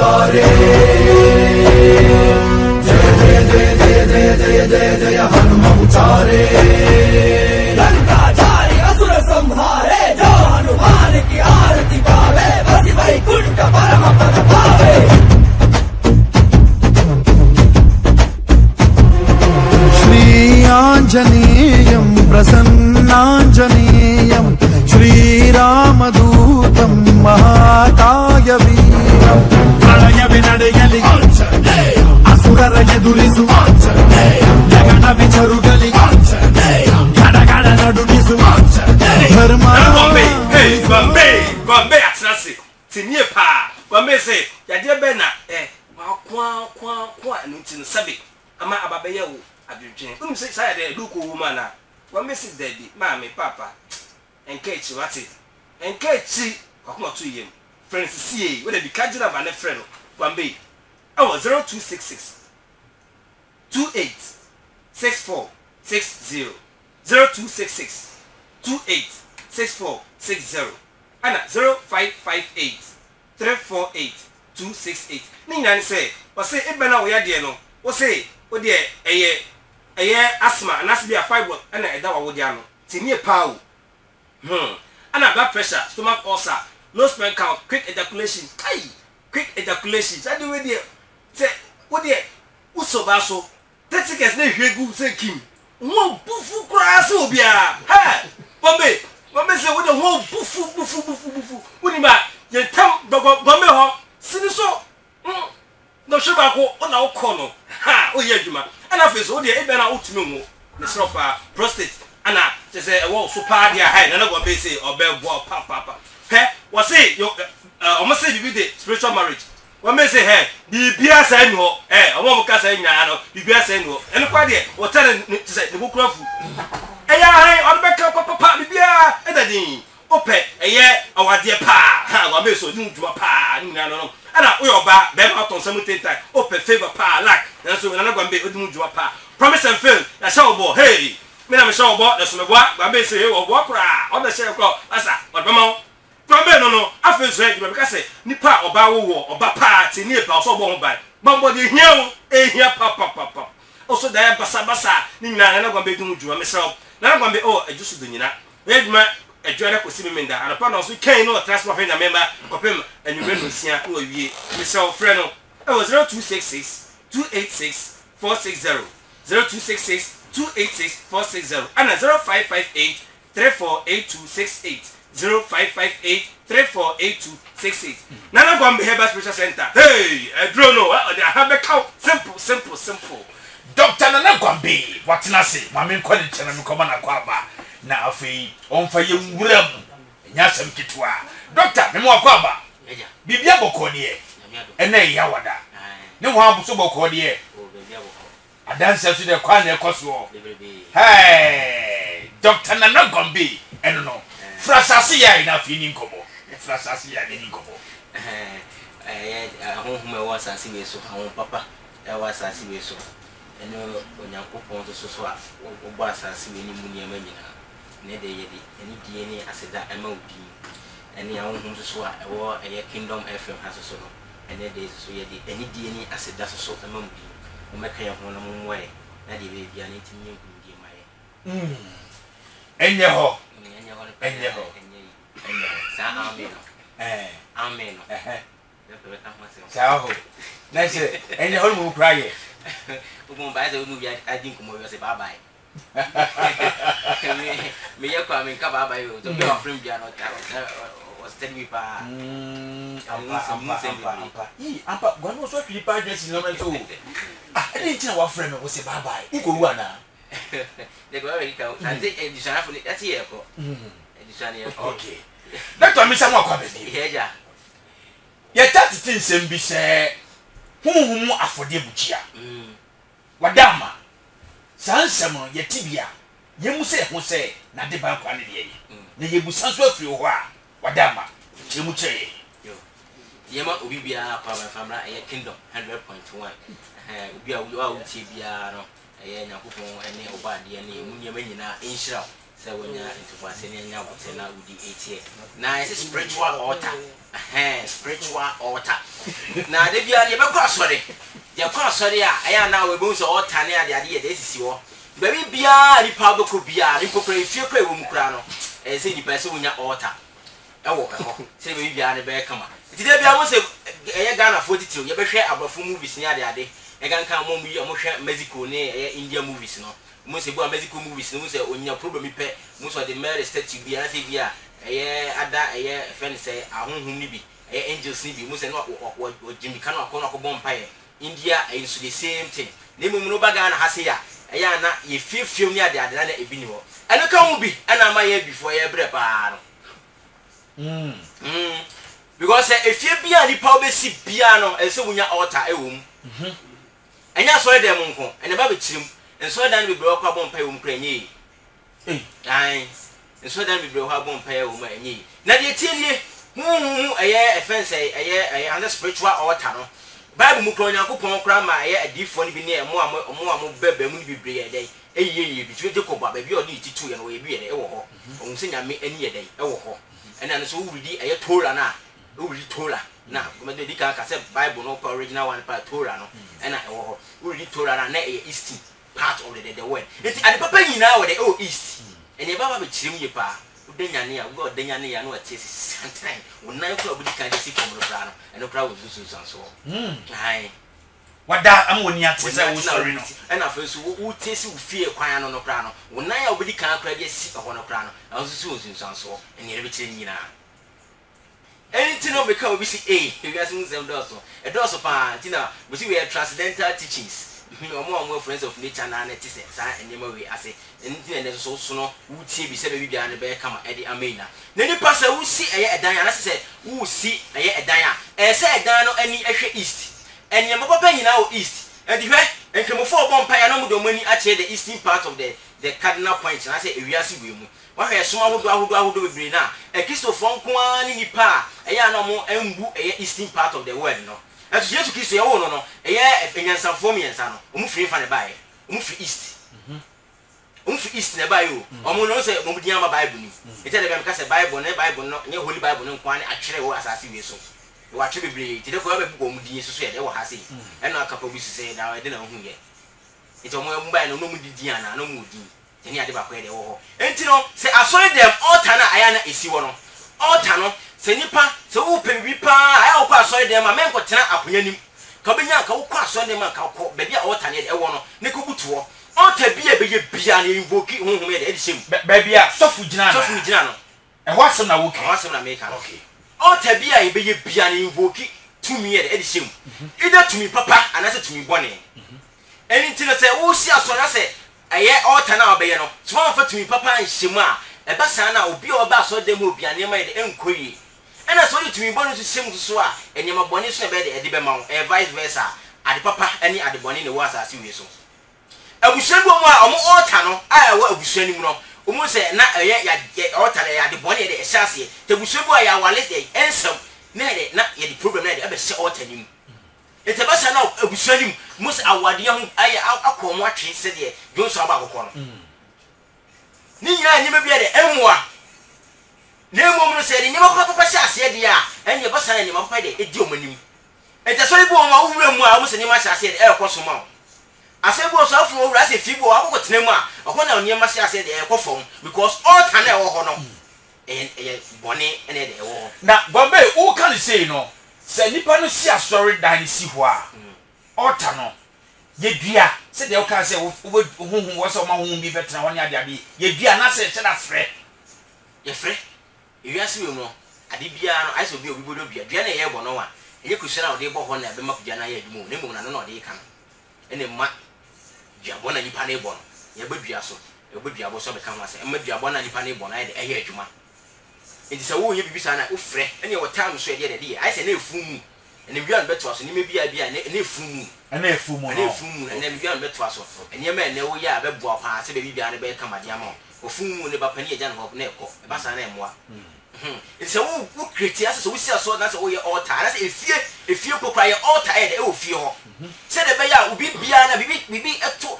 Utare Jaya Jaya Jaya Jaya Jaya Jaya Jaya Jaya Hanuma Utare Lanka Jari Asura Samhare Jo Hanuman ki aarati gaave Vasi Vaikunta Parama Pada paave Shri Anjaneyam Prasannaanjaneyam Shri Ramadutam Mahakaya Veeram Pralaya Vinadayali Anjaneyam Asurara Yedurisu Anjaneyam Jagana Vicharugali Anjaneyam Gada Gada Nadunisu Anjaneyam Dharma Bombay Atrasi Tinye Pa Bombay say Yadia Bena Kwa Nutin Sabi Ama Ababeya Adrian say Saya Luku woman Bombay say daddy Mammy Papa and Kate what's it and Kate see come to him friends see whether be catching up and a friend Bombay our 0266 28 64 60 0266 28 64 60 and 0558 348 268 Nina say was say Ebena we are dear no was say oh dear a asthma and as be a fiber and a dawa wodiano Tinye Pow and a blood pressure stomach ulcer low sperm count quick ejaculation quick ejaculation I do with you say what dear Uso Baso 30 seconds ne hwegu say Kim won bufu crass obia hey Bombay say what the whole bufu woni ba ye tam Bombay ho sini so no sugar ko ona ukono ha o ye adwuma ana face o de e be na utumi mu ne sropa prostate ana te say e wo so pa dia high na Bombay say obebo papa he wo say yo almost say the spiritual marriage Bombay say hey bibia say no omo mo ka say nya no bibia say no eno kwa de wo tare te say ne bokurafu eya hai on be ka papa bibia edadin ope eye awade pa ha Bombay so ni djuma pa ni na no ana oyoba be ma ton 17 time ope favor pa lack na so na Bombay odimu djuma pa promise and fail na show bo hey me na me show bo na so me boa Bombay say hey wo bo kra o be share kro asa odbema Bombay no afi so e be say nipa oba wo oba pa ti ni pa so bo ho bai bombo de hia ehia papa also da basa ni nyina na Bombay dum djuma me show na Bombay oh ejusu do nyina eduma edware ko simemenda anapa no so kan no transport na member kopem anwure no sia no wie me show friend no 0266 286 460 0266 286 460 and 0558 348268 0558 348268 Nana Bombay Herbal Special Center hey I don't know they have a cow simple Dr. Nana Bombay what na say mama kwali chana me koma na kwaba na afei onfa ye wuram nya sam kitwa Doctor me mo kwaba bibia bokọ ne ena ya wada ne ho abuso bokọ de adanse so de kwa na ekoso hey Dr. Nana Bombay eno no frasasi ya ina fi ni nkobo frasasi ya ni nkobo ahonhoma wa asase we so ahon papa wa asase we so eno onyankopon so a wo asase we ni mu ni amanyina ne de yedi eni die ni aseda ema odi eni ahonhom so a wo Kingdom FM ha so no ene de so yedi eni die ni aseda so ema odi o meka ye ho na mo moye na de be bia na tinye ngudie maye enye ho sa amen amen Ciao. Nice. Enye ho mo praye Ubu ba za unu bia adin ko mo yo se bye bye me ya kwa me ka bye bye yo to be our friend bia no ta was tell me pa ampa gwanu so twi pa dress no me so eni tina wa friend me wo se bye bye uko wu ana de go we ka na de edition afo ni ati e ko edition e ko okay Doctor me say mo kwa be ni heja ye tati nsem bi se humu afode buchia wadama sansem ye tibia ye mu se ho se na de ba kwa ne de ye na ye busan so afiri ho a wadama che mu che yo ye ma obi bia kwa ma famra e Kingdom 100.1 obi a wo ti bia no e yakopon ene oba de ne mu nyama nyina enhira say when you into Basini now would say now would the 8 year. Now it's a spiritual altar. Spiritual altar. Now they be on your sorry. Your cross sorry, I am now a bones or Tania the idea this is your baby bia the public could be a pray if you pray Mumkrano and say the person in your altar. Oh, say we be on the bear come. Today I was a Ghana 42. You better share about 4 movies near the day. I can come home with a Mexico near India movies. No, most of Mexico movies. No, say when your problem me pay most of the married state to be a figure. A friend say, I won't be angels need most and what Jimmy cannot call a bonfire. India is the same thing. Name no bagana has here. Ayana, ye feel near the Adana Ebino. And I can't be, and I'm here before every bar. Because if you be any public piano and so when you alter a room, and you saw them uncle and a baby trim, and so then we broke up on pay Ukraine. Aye, and so then we broke up on pay Ukraine. Now you tell you, a year offense, a year under spiritual altar. Bible Mukronia Kupon Grandma, a deep one be near more baby, be brave day. A year between the Coba, baby, or need to and we be an hour. On sing me any day, and then so we did a Torah now. Who read Torah now? Medica said Bible no original one part Torah no, and I who read Torah and east part of the word. It's at the papa now the old east, and your Baba with Chimney Pa, Deniania, God Deniania, no taste sometime when 9 o'clock we can't see from the plan, and no crowd was and so. Aye, what that I'm when you sorry, and I first who taste who fear crying on the crown, when I already can't cry yet sit upon a crown, I was soon in so, and you're everything you know. Anything of become we see you guys them doors. A doors of Tina, we see we have transcendental teachings. More friends of nature and netizens, and the way I say, anything that's so soon, who see be said we behind the bear come Eddie Amena. Then the pastor who see a Diana said, who see a Diana, and say Dano any extra east, and your papa in our east, and the way and come for one piano money actually the eastern part of the cardinal points, and I say, if you see women. Why are some who do with now? A Christopher Kwan in Pa, a yanom and eastern part of the world, no. As you to kiss your own, no, a year if some for me and son, free for the buy, east. East nearby you, or no say Mudiama Bible. It's a Bible, no Bible, no Holy Bible, no one actually was as you so. You are to be brave, to go over Mudi, so said, or has he, and not a couple of weeks say, now I didn't know who yet. It's a more mobile, no Mudiana, no Mudi. Any other back where they were. And you know, say I saw them all Tana Ayana is you one. All Tano, say Nipa, so open Ripa, I hope I saw them, a man got Tana up in him. Cabina, saw them, baby, all Tanya, a one, Nicobutu. All Tabia, baby, Biani, invoking whom made edition. Baby, Sofujano. And what's on a walk? What's on a maker? Okay. All Tabia, baby, Biani, invoking to me at edition. Either to me, Papa, and answer to me, Bonnie. Anything I say, oh, see, I say. I hear all Tana Bayano, small for to me, Papa and Shima, a Bassana will be all about so they will be an made inquiry. And I saw you to me born to sim to swa, and your bonus bed at the Bemont, and vice versa, at the Papa, any at the bonnie was as you so. I will send one more all Tano, I will be sending more. Almost say, not a yet all Tana at the bonnie at the chassis, the Bushubo, I will let the answer, not yet the problem that ever saw all Tanim. It's a bassa now, a bushelim, most our young I call watching, said ye, don't saw about a corner. Nina never be at the M1. No woman said, you never papa said, yeah, and your bassa and your papa, a domain. And that's why I will almost any much I said, air consumer. I said, was off for as if you were out with Nema, or when I near Massia said the air phone, because all Tana or Honor and a bonnet and a war. Now, Bombay, who can you say no? Say nipa no si asori dan si ho a ota no ye dua se de o kan se wo wo so ma ho bi betra ho nya dia bi ye dua na se che na frɛ ye frɛ ye wiase we no ade bia no ai so bi obi bodo bia dua na ye bo no wa ye kusira o de bo ho na be ma kudua na ye adwuma ne mo na no de kan ene ma dua bo na nipa na bo no ye ba dua so ye ba dua bo so be kan wa se ma dua bo na nipa na bo na ye de ye adwuma. It is a woman you be sana, Ufre, and your time so dear. I say, no fool, and if you are better, and you may be a ne fool, and a fool, and then you are better, and your man, no, yeah, but Bob has a baby behind the bed come at Yamo, or fool, never penny a general Neko, a Bassan and moi. It's a wood critics, so we see so that's all your altar. That's if you procure altar, oh, fear. Said the Baya will be beyond a baby, a two,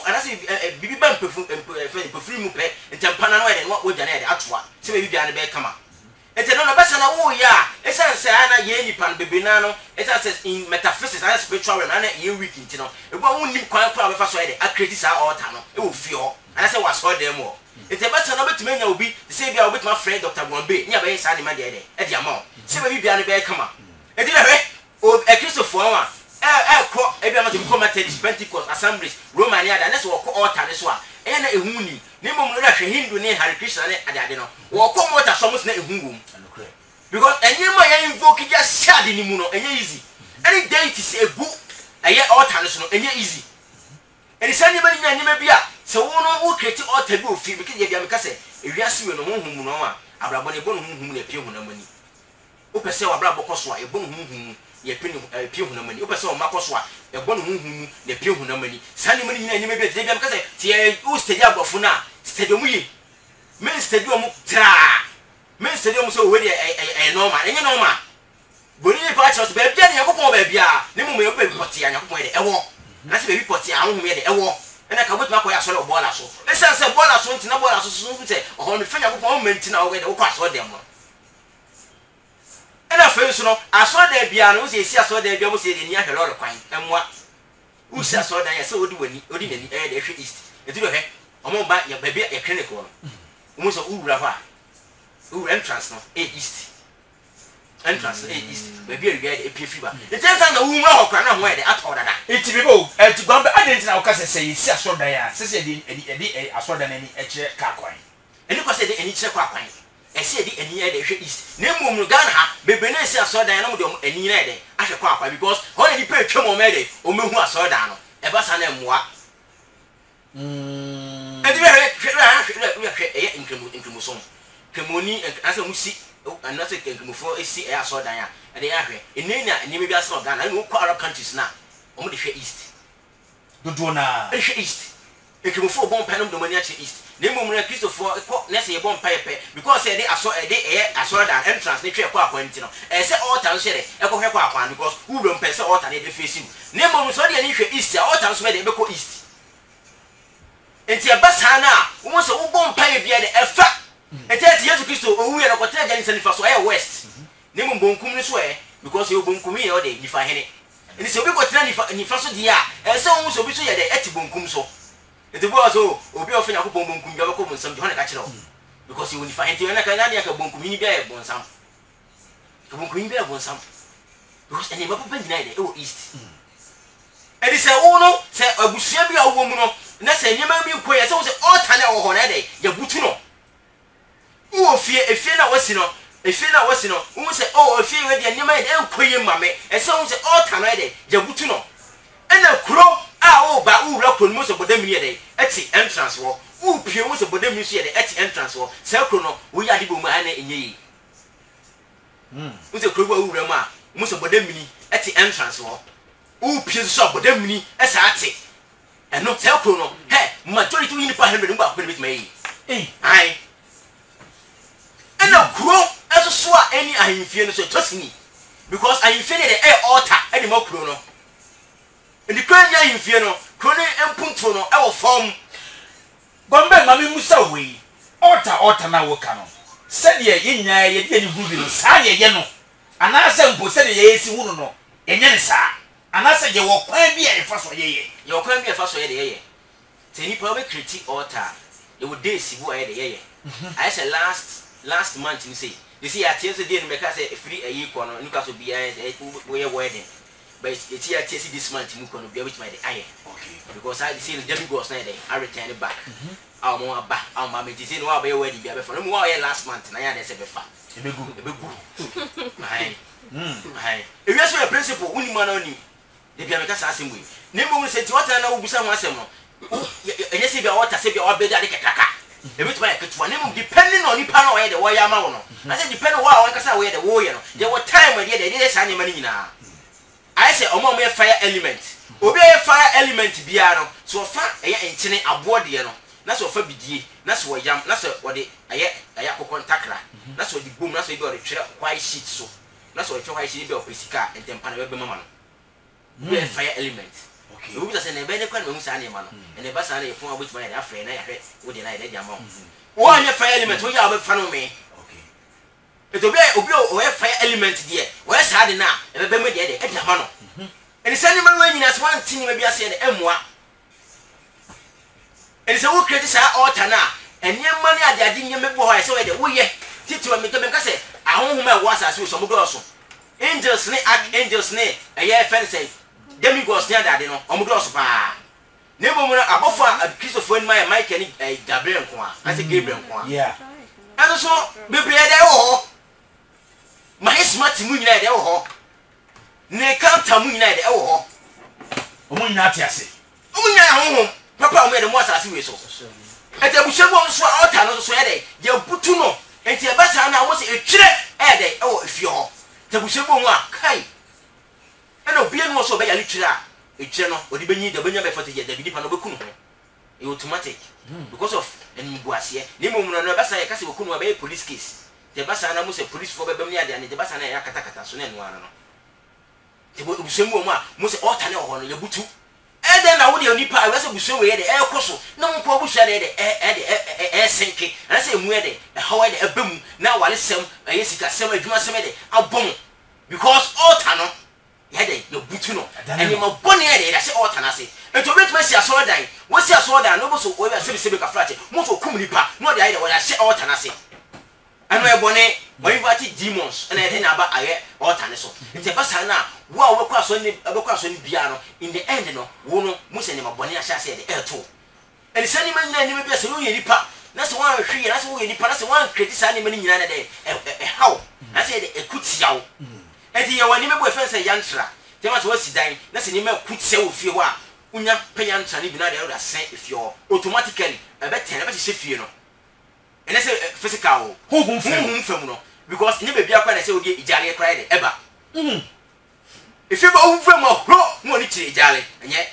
and I say, baby bump perfume, and ntempana no yɛ no wo gya na yɛ atoa sɛ baabi bia ne bɛ kama ete no bɛsa na wo ya esan sɛ ana ye nipa no bebe na no esan sɛ in metaphysics and spiritual realm ana ye weak nti no ebo wo nim kwan kwan bɛfa so yɛ de accredit sa altar no e wo fie hɔ ana sɛ waso dem ho ete bɛsa na betuma nya obi sɛ bia obetuma friend Dr. Gombe nya bɛyɛ sa ne ma de e de ama sɛ baabi bia ne bɛ kama ete na hwɛ o Christopher wa kɔ ebi ama to ko Methodist Pentecost Assemblies Roman ya da na sɛ wɔ kɔ altar ne so a na ehuni ne mom no hwɛ Hindu ne Hare Krishna ne ade no wo ko mota so mos na ehunwom because enyema ya invoke ya shade ni mu no enye easy any deity say egu eye altar no so no enye easy eni sanye ba nya nyema bia se wo no wo create altar bi ofi because ye bia me ka se ewiase we no honhum mu no a abrabo ne bo no honhum na pie hunamani wo pese wa abrabo koso a ebo no honhum ye pie hunamani wo pese wa makoso a ebo no honhum na pie hunamani sanye mani nya nyema bia te bia me ka se tie wo stage abofo na stadium yi men stadium tra men stadium so we dey normal enye normal boni ni pa church be bia ne yakopon ba bia ne mu me be poti anya yakopon dey ewo na se be poti ahun me dey ewo na ka botima ko ya so le bola so e se bola so ntina bola so so nte o me fanya yakopon me ntina o we dey wo kwa so dem no e na fe so no aso da bia no se si aso da bia mo se dey ni ahwe lord kwan emwa wo si aso da ya se odi wani odi nani e dey hwe east e ti do he o mo ba ya ba bia ya clinic wo mo so uwura fa entrance no east entrance east baby e get e pie ba the time na wu mra hokra na ho e de atọ dada eti bibo eti Gombe adenti na ukase se yesi asoda ya se se de asoda na ni ekire ka kwan eni ko se de eni kire kwa kwan e se de eni e de hwe east na mmom no Ghana ha bebe na se asoda ya na mo de eni na e de ahwe kwa kwan because ho na di pe twem o me de o mehu asoda no e ba sa na emua edi be hwe e inkremu so kemoni ase musi anase kemofo esi e aso dan ya ade ya hwe enenya enime bi ase Ghana na ko Arab countries na omo de hwe east dodo na hwe east kemofo bon panom do mani ache east na mmom na Christopher ko na se ye bon paepe because e de aso e de aso dan entrance ne hwe kwa akwanti no e se altar so de e ko hwe kwa akwan because wuro mpe se altar ne de face mu na mmom so de ne hwe east altar so de be ko east enti e basa na wo so wo bon pae bia de efa eteti Yesu Kristo owu ye no kote gani sanifa so west ne mu bonkum ni so because you bonkum ye o de nifa hene eni se obi kote nifa so dia e se wo so obi so ye de eti bonkum so eti bo so obi ofenya ko bonkum bia ko bonsam jona ka kire o because you nifa hene na ka na dia ka bonkum ni bia e bonsam ka bonkum ni bia e bonsam because eni mapo nyina ye de e wo east edi se wo no se abusua bia wo mu no na se nyema bi ko ye se wo se altar na wo ho na de ya butu no wo efie na wasi no wo se efie we de nyema de enkoye mame e se wo se altar na de ya butu no ena kuro a wo ba wo wura kuro mo so bodamini de eti entrance wo pie wo so bodamini so de eti entrance wo se kuro no wo ya de bo mu ana enye yi wo se kuro wo wura mu a mo so bodamini eti entrance wo pie so bodamini e sa ati eno se kuro no majority we ni pa 100 mba ko ne bitima yi ai ena kuro eso so a any ahimfie no so tosini because ahimfie de altar eni makuro no eni kwanya ahimfie no kuro ne empunto no e wo form Gombe mami musa we altar na wo ka no se de ye nya ye de ni hubi no sa ye no ana se mpo se de ye esi hunu no enye ne sa ana se ye wo kwan bi e fa so ye ye wo kwan bi e fa so ye de ye se ni pa be create altar ye wo dey si bo ye de ye I say last month you see at yesterday dey make say free ayi ko no nika so bia we wedding but it's here this month mu ko no bia which my dey aye okay because I see the demigos na dey I return it back our mo aba our ma me say no wa be wedding bia be for no mo wa last month na ya dey say be fa ebegu ai ai if you say principle uni man oni dey bia make say asem we na mo say ti wata na wo busa ho asem no enye say bia wata say bia wa be dey kaka ebit my ketwa name depending on nipa na we de wo ya ma wo no na say depend on wa kasa we de wo ye no there were time we de say na mani nyina I say omo me fire element obi e fire element bia no so fa eye enchene abo de no na so fa bidie na so yam na so wo de eye akokon takra na so di bom na so bi o de twere white sheet so na so twere white sheet bi o pesika entempa na be mama no we fire element okay obi say na be ne kwa na mu sa na ma no ene ba sa na ye fun abot ma ya afre na ya hwe wo de na ya de ama One your fire element, we have a fan of me. It will be a fire element, dear. Where's Hardina? And a baby, at the mano. And it's animal when as one thing, maybe I said, M1. And so we criticize our Tana. And your money at the idea, boy, I saw it. We yet, Tito and Mikasa, I won't was as you some grosso. Angels, angels, a year fancy. Demigods near that, you know, Omogrosso. Never above a piece of when my Mike and a Gabriel Quan. I say Gabriel Quan. Yeah. And so, maybe I my smart moon at all. Ne can't tell me at all. Omo not yase. Oh, Papa made a more as we so. At the Bushan was so out and also said, you put to know, and the Bassana was a chile at the oh, if you're the Bushan Kai. And Obian was so by a little. A channel or the Benny the Benjamin for the Dipanobukuno. Automatic because of any Boasia. Nemo Nabasa Casino Bay police case. The Bassana was a police for Bemia and the Bassana Yakataka, so then one. The Bushamoma must alternate on your butu. And then I would only pay a Bushu where the air coastal. No one probably said the air sinking. And I say, where they how a boom now while it's some a Jessica summer Jumasamede, a boom because alternate. Yede your butuno and you mo boni yede say all tanase and to make me see aso dan we see aso dan no bo so we say be ka flat mo so kum nipa no dey we say all tanase and we boni we invite demons and e na ba aye all taneso nti ba san na wo we kwa so ni bia no in the end no wo no mo se ni mo boni ahia say dey to and say ni manyina ni be say wo ye nipa na se wan hwe na se wo ye nipa na se wan criticize ni mani nyina na dey how na say dey ekutiawo enti ye wani mebo efen se yantra tema to wasi dan na se nyema kutse wo fie ho a unya peyantra ni bi na dey do asen efie ho automatically e be ten e be hye fie no ene se physical ho fam no because nye be bia kwa na se odi ijale cry dey eba efie ba ho fam ho mo ni kire ijale enye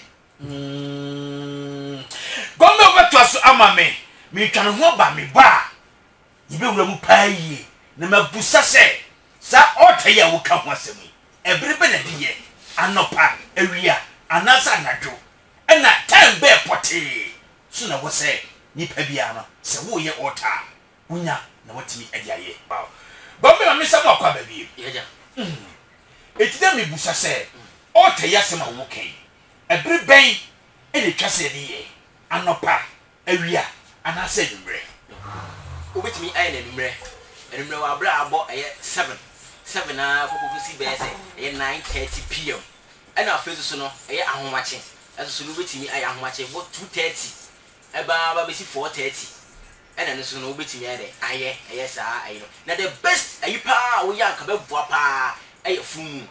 gombe obeto aso ama me twan ho ba me ba yibe wura mu paayi na mabusa se sa otaye wo ka ho asemi ebrebe na diye anopa awia anasa nadwo ena time be pote so na wo se nipa bia no se wo ye ota unya na watimi adiaye wow gombe ma mesa mo kwa ba bi yeja etide me busa se otaye asema wo kan ebreben ene twase diye anopa awia anasa nwure obetimi aye na nwure wa bra abo eye 7 na kuku si be say eye 9:30 pm and afezu so no eye ahomache eso so no betimi aye ahomache bo 2:30 eba ba be si 4:30 and no so no betimi aye eye saa aye no na the best aye pa wo ya ka be bua pa aye fum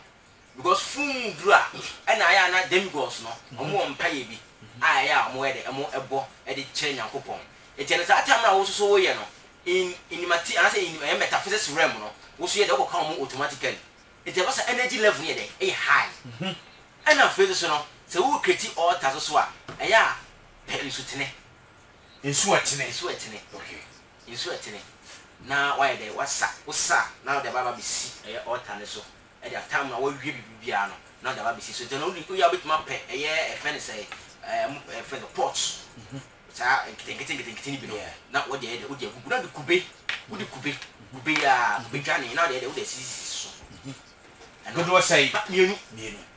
because fum dura and aye na demigods no omo mpaye bi aye omo ebo e kire nyankopon e tene sa atam na wo so wo ye no in mati I say in metaphysics realm no wo so ye de go come automatically it was energy level here dey e high and na phase so no se wo create altar so a e ya peli so tene ensu atene okay ensu atene na why dey wasa na the baba be si e altar ne so e the time na wo wie bibia no na the baba be si so then only you abit ma pe e ye friend say friend ports sa nkitin bi no na wo dey gugu na kube ya kube na dey wo dey so good was say mienu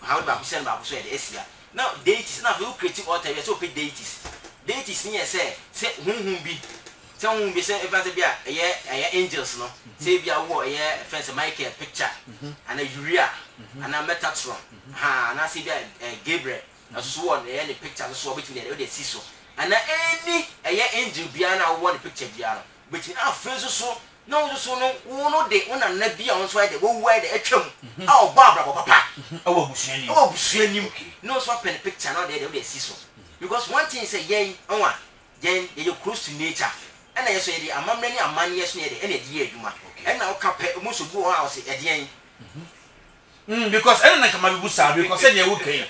how ba kusen ba kuso dey esia now deities na we create altar we so pe deities ni say hunhun bi say event bia eye angels no say bia wo eye fence Michael picture and a Uriah and a Metatron na say bia Gabriel na so one eye the picture so between dey see so and any angel bia na wo the picture bia no between face so no so no wo no de wona na bia won so dey wo dey atwam barbara papa awo busuani no so pen picture na dey see so because one thing say yen you close to nature and I say the amamre ni amani yes ne dey ene dey adwuma and na o ka pe mo so bu ho say eden because I don't come busa because say dey okay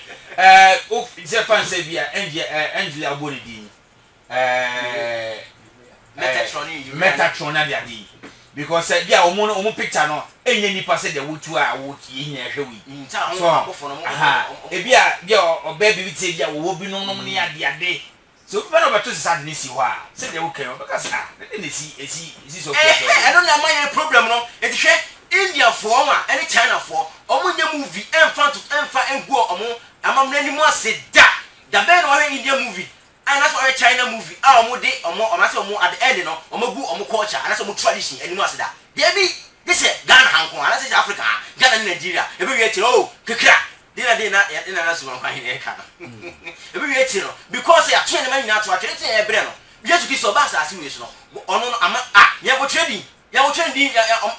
o say fan say bia angel abori din Metatron na dia di because bia omo picture no enye nipa say dey wotu a wo tie nya hwewi so bia oba bi tie bia wo bi no ne ade so when over to sad nisi wa say they okay because ah they see so I don't know my problem no it hwe India for any China for omo movie emfa go omo amamna ni mo ase da ben o India movie and that's why China movie omo de omo say omo at the end no omo gu omo culture and that's omo tradition any mo ase da there be this Ghana Hanko and that's Africa Ghana Nigeria e be we oh kekra dey na so man e ka e be we no because ya train man nyina to atwere tin e bre no Jesus Christ ba sa ase we so no ono no ama ye go trading ya wo trading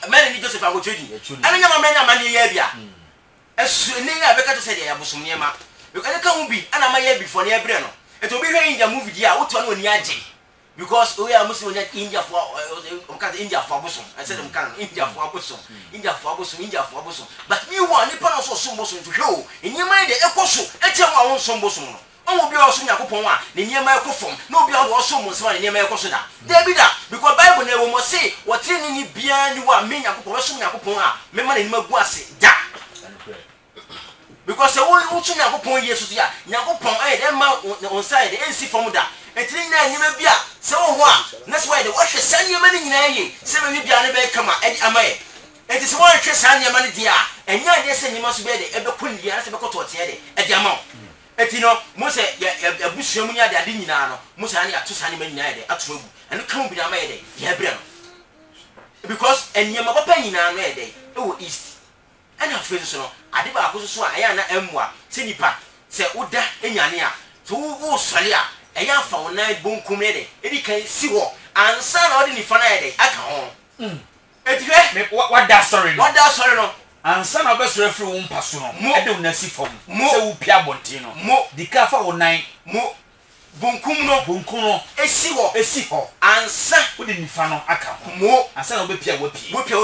man ni Joseph go trading ana nyama man nyama ni ya bia esu ni ya be ka to say ya bosom nyema because ka hu bi ana ma ya before na e bre no eto bi hwe India movie dia wo to no ni age because we are Muslim India for India for bosom I said India for bosom India for bosom but me one ni pa so bosom to hwe in your mind e koso e che wa won so bosom no omo bi oso Yakobon a ne niema ekofom no bi oso mo so ne niema ekoso da there be that because Bible na we mo say what ni bia ni wa me Yakobon so Yakobon a me ma ne niema gu ase da because we so Yakobon yesu ya Yakobon eh dem ma on side e si fom da etini na niema bia se wo ho a that's why the wash san niema ni nyina ye se me bia ne be kama edi amaye enti se wo hwe san niema ni dia enya de se niema so be de e be konni ya se be koto te de edi ama etino mo se ya busuamu nya de ade nyina no mo se ani ato sane ma nyina de ato agu eno kan bi na ma ye de ya bre no because enyema papa nyina no ye de e wo east ana afre so no ade ba akoso so a ya na emwa se nipa se uda enyane a so wo sole a eya fa wona bonkum ne de edi kan si wo ansa na odi ni fa na ye de aka ho etihwe what that story no ansa na obesoro free wo mpaso no e de unasi fom se wo pia bontin no mo dika fa wo nan mo bonkum no esi ho ansa wo de nifa no aka ho mo ansa na obepia wo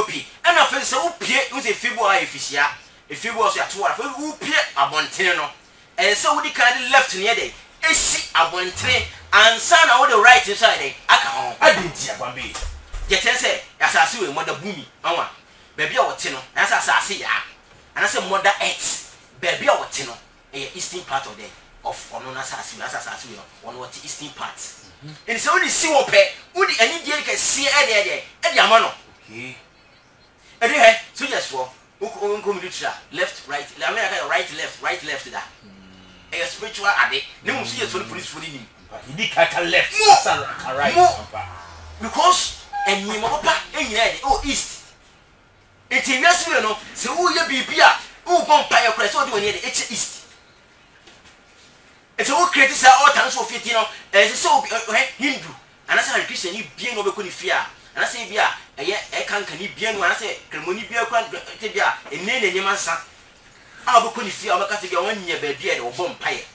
pi ana fe se wo pie wo se fibo a efisia efibo so ato ara fe wo pie abontin no e se wo di kan left ne de esi abontin ansa na wo de right side aka ho adenti akwambe je tense ya sa se we moda bumi anwa baby a wote no na sa ya ana se mother earth baby a wote no e eastern part of ono na sa we no ono wote eastern part and so we see wo pe we di ani die ka sie e de ama no okay e de he so just for unko military left right right left da e spiritual ade ne mo so so police for ni di kaka left right because enyi mo papa enyina de oh east eti wiase we no se wo ye bibia wo bon pa ye kura se wo de woni de east eti wo create sa altar so fiti no se so Hindu ana se Christian ni bia no be ko ni fia ana se bia eye e kanka ni bia no ana se kremoni bia kwa te bia enne ne nyema nsa a be ko ni fia o be ka te bia won nya ba bia de wo bon pa ye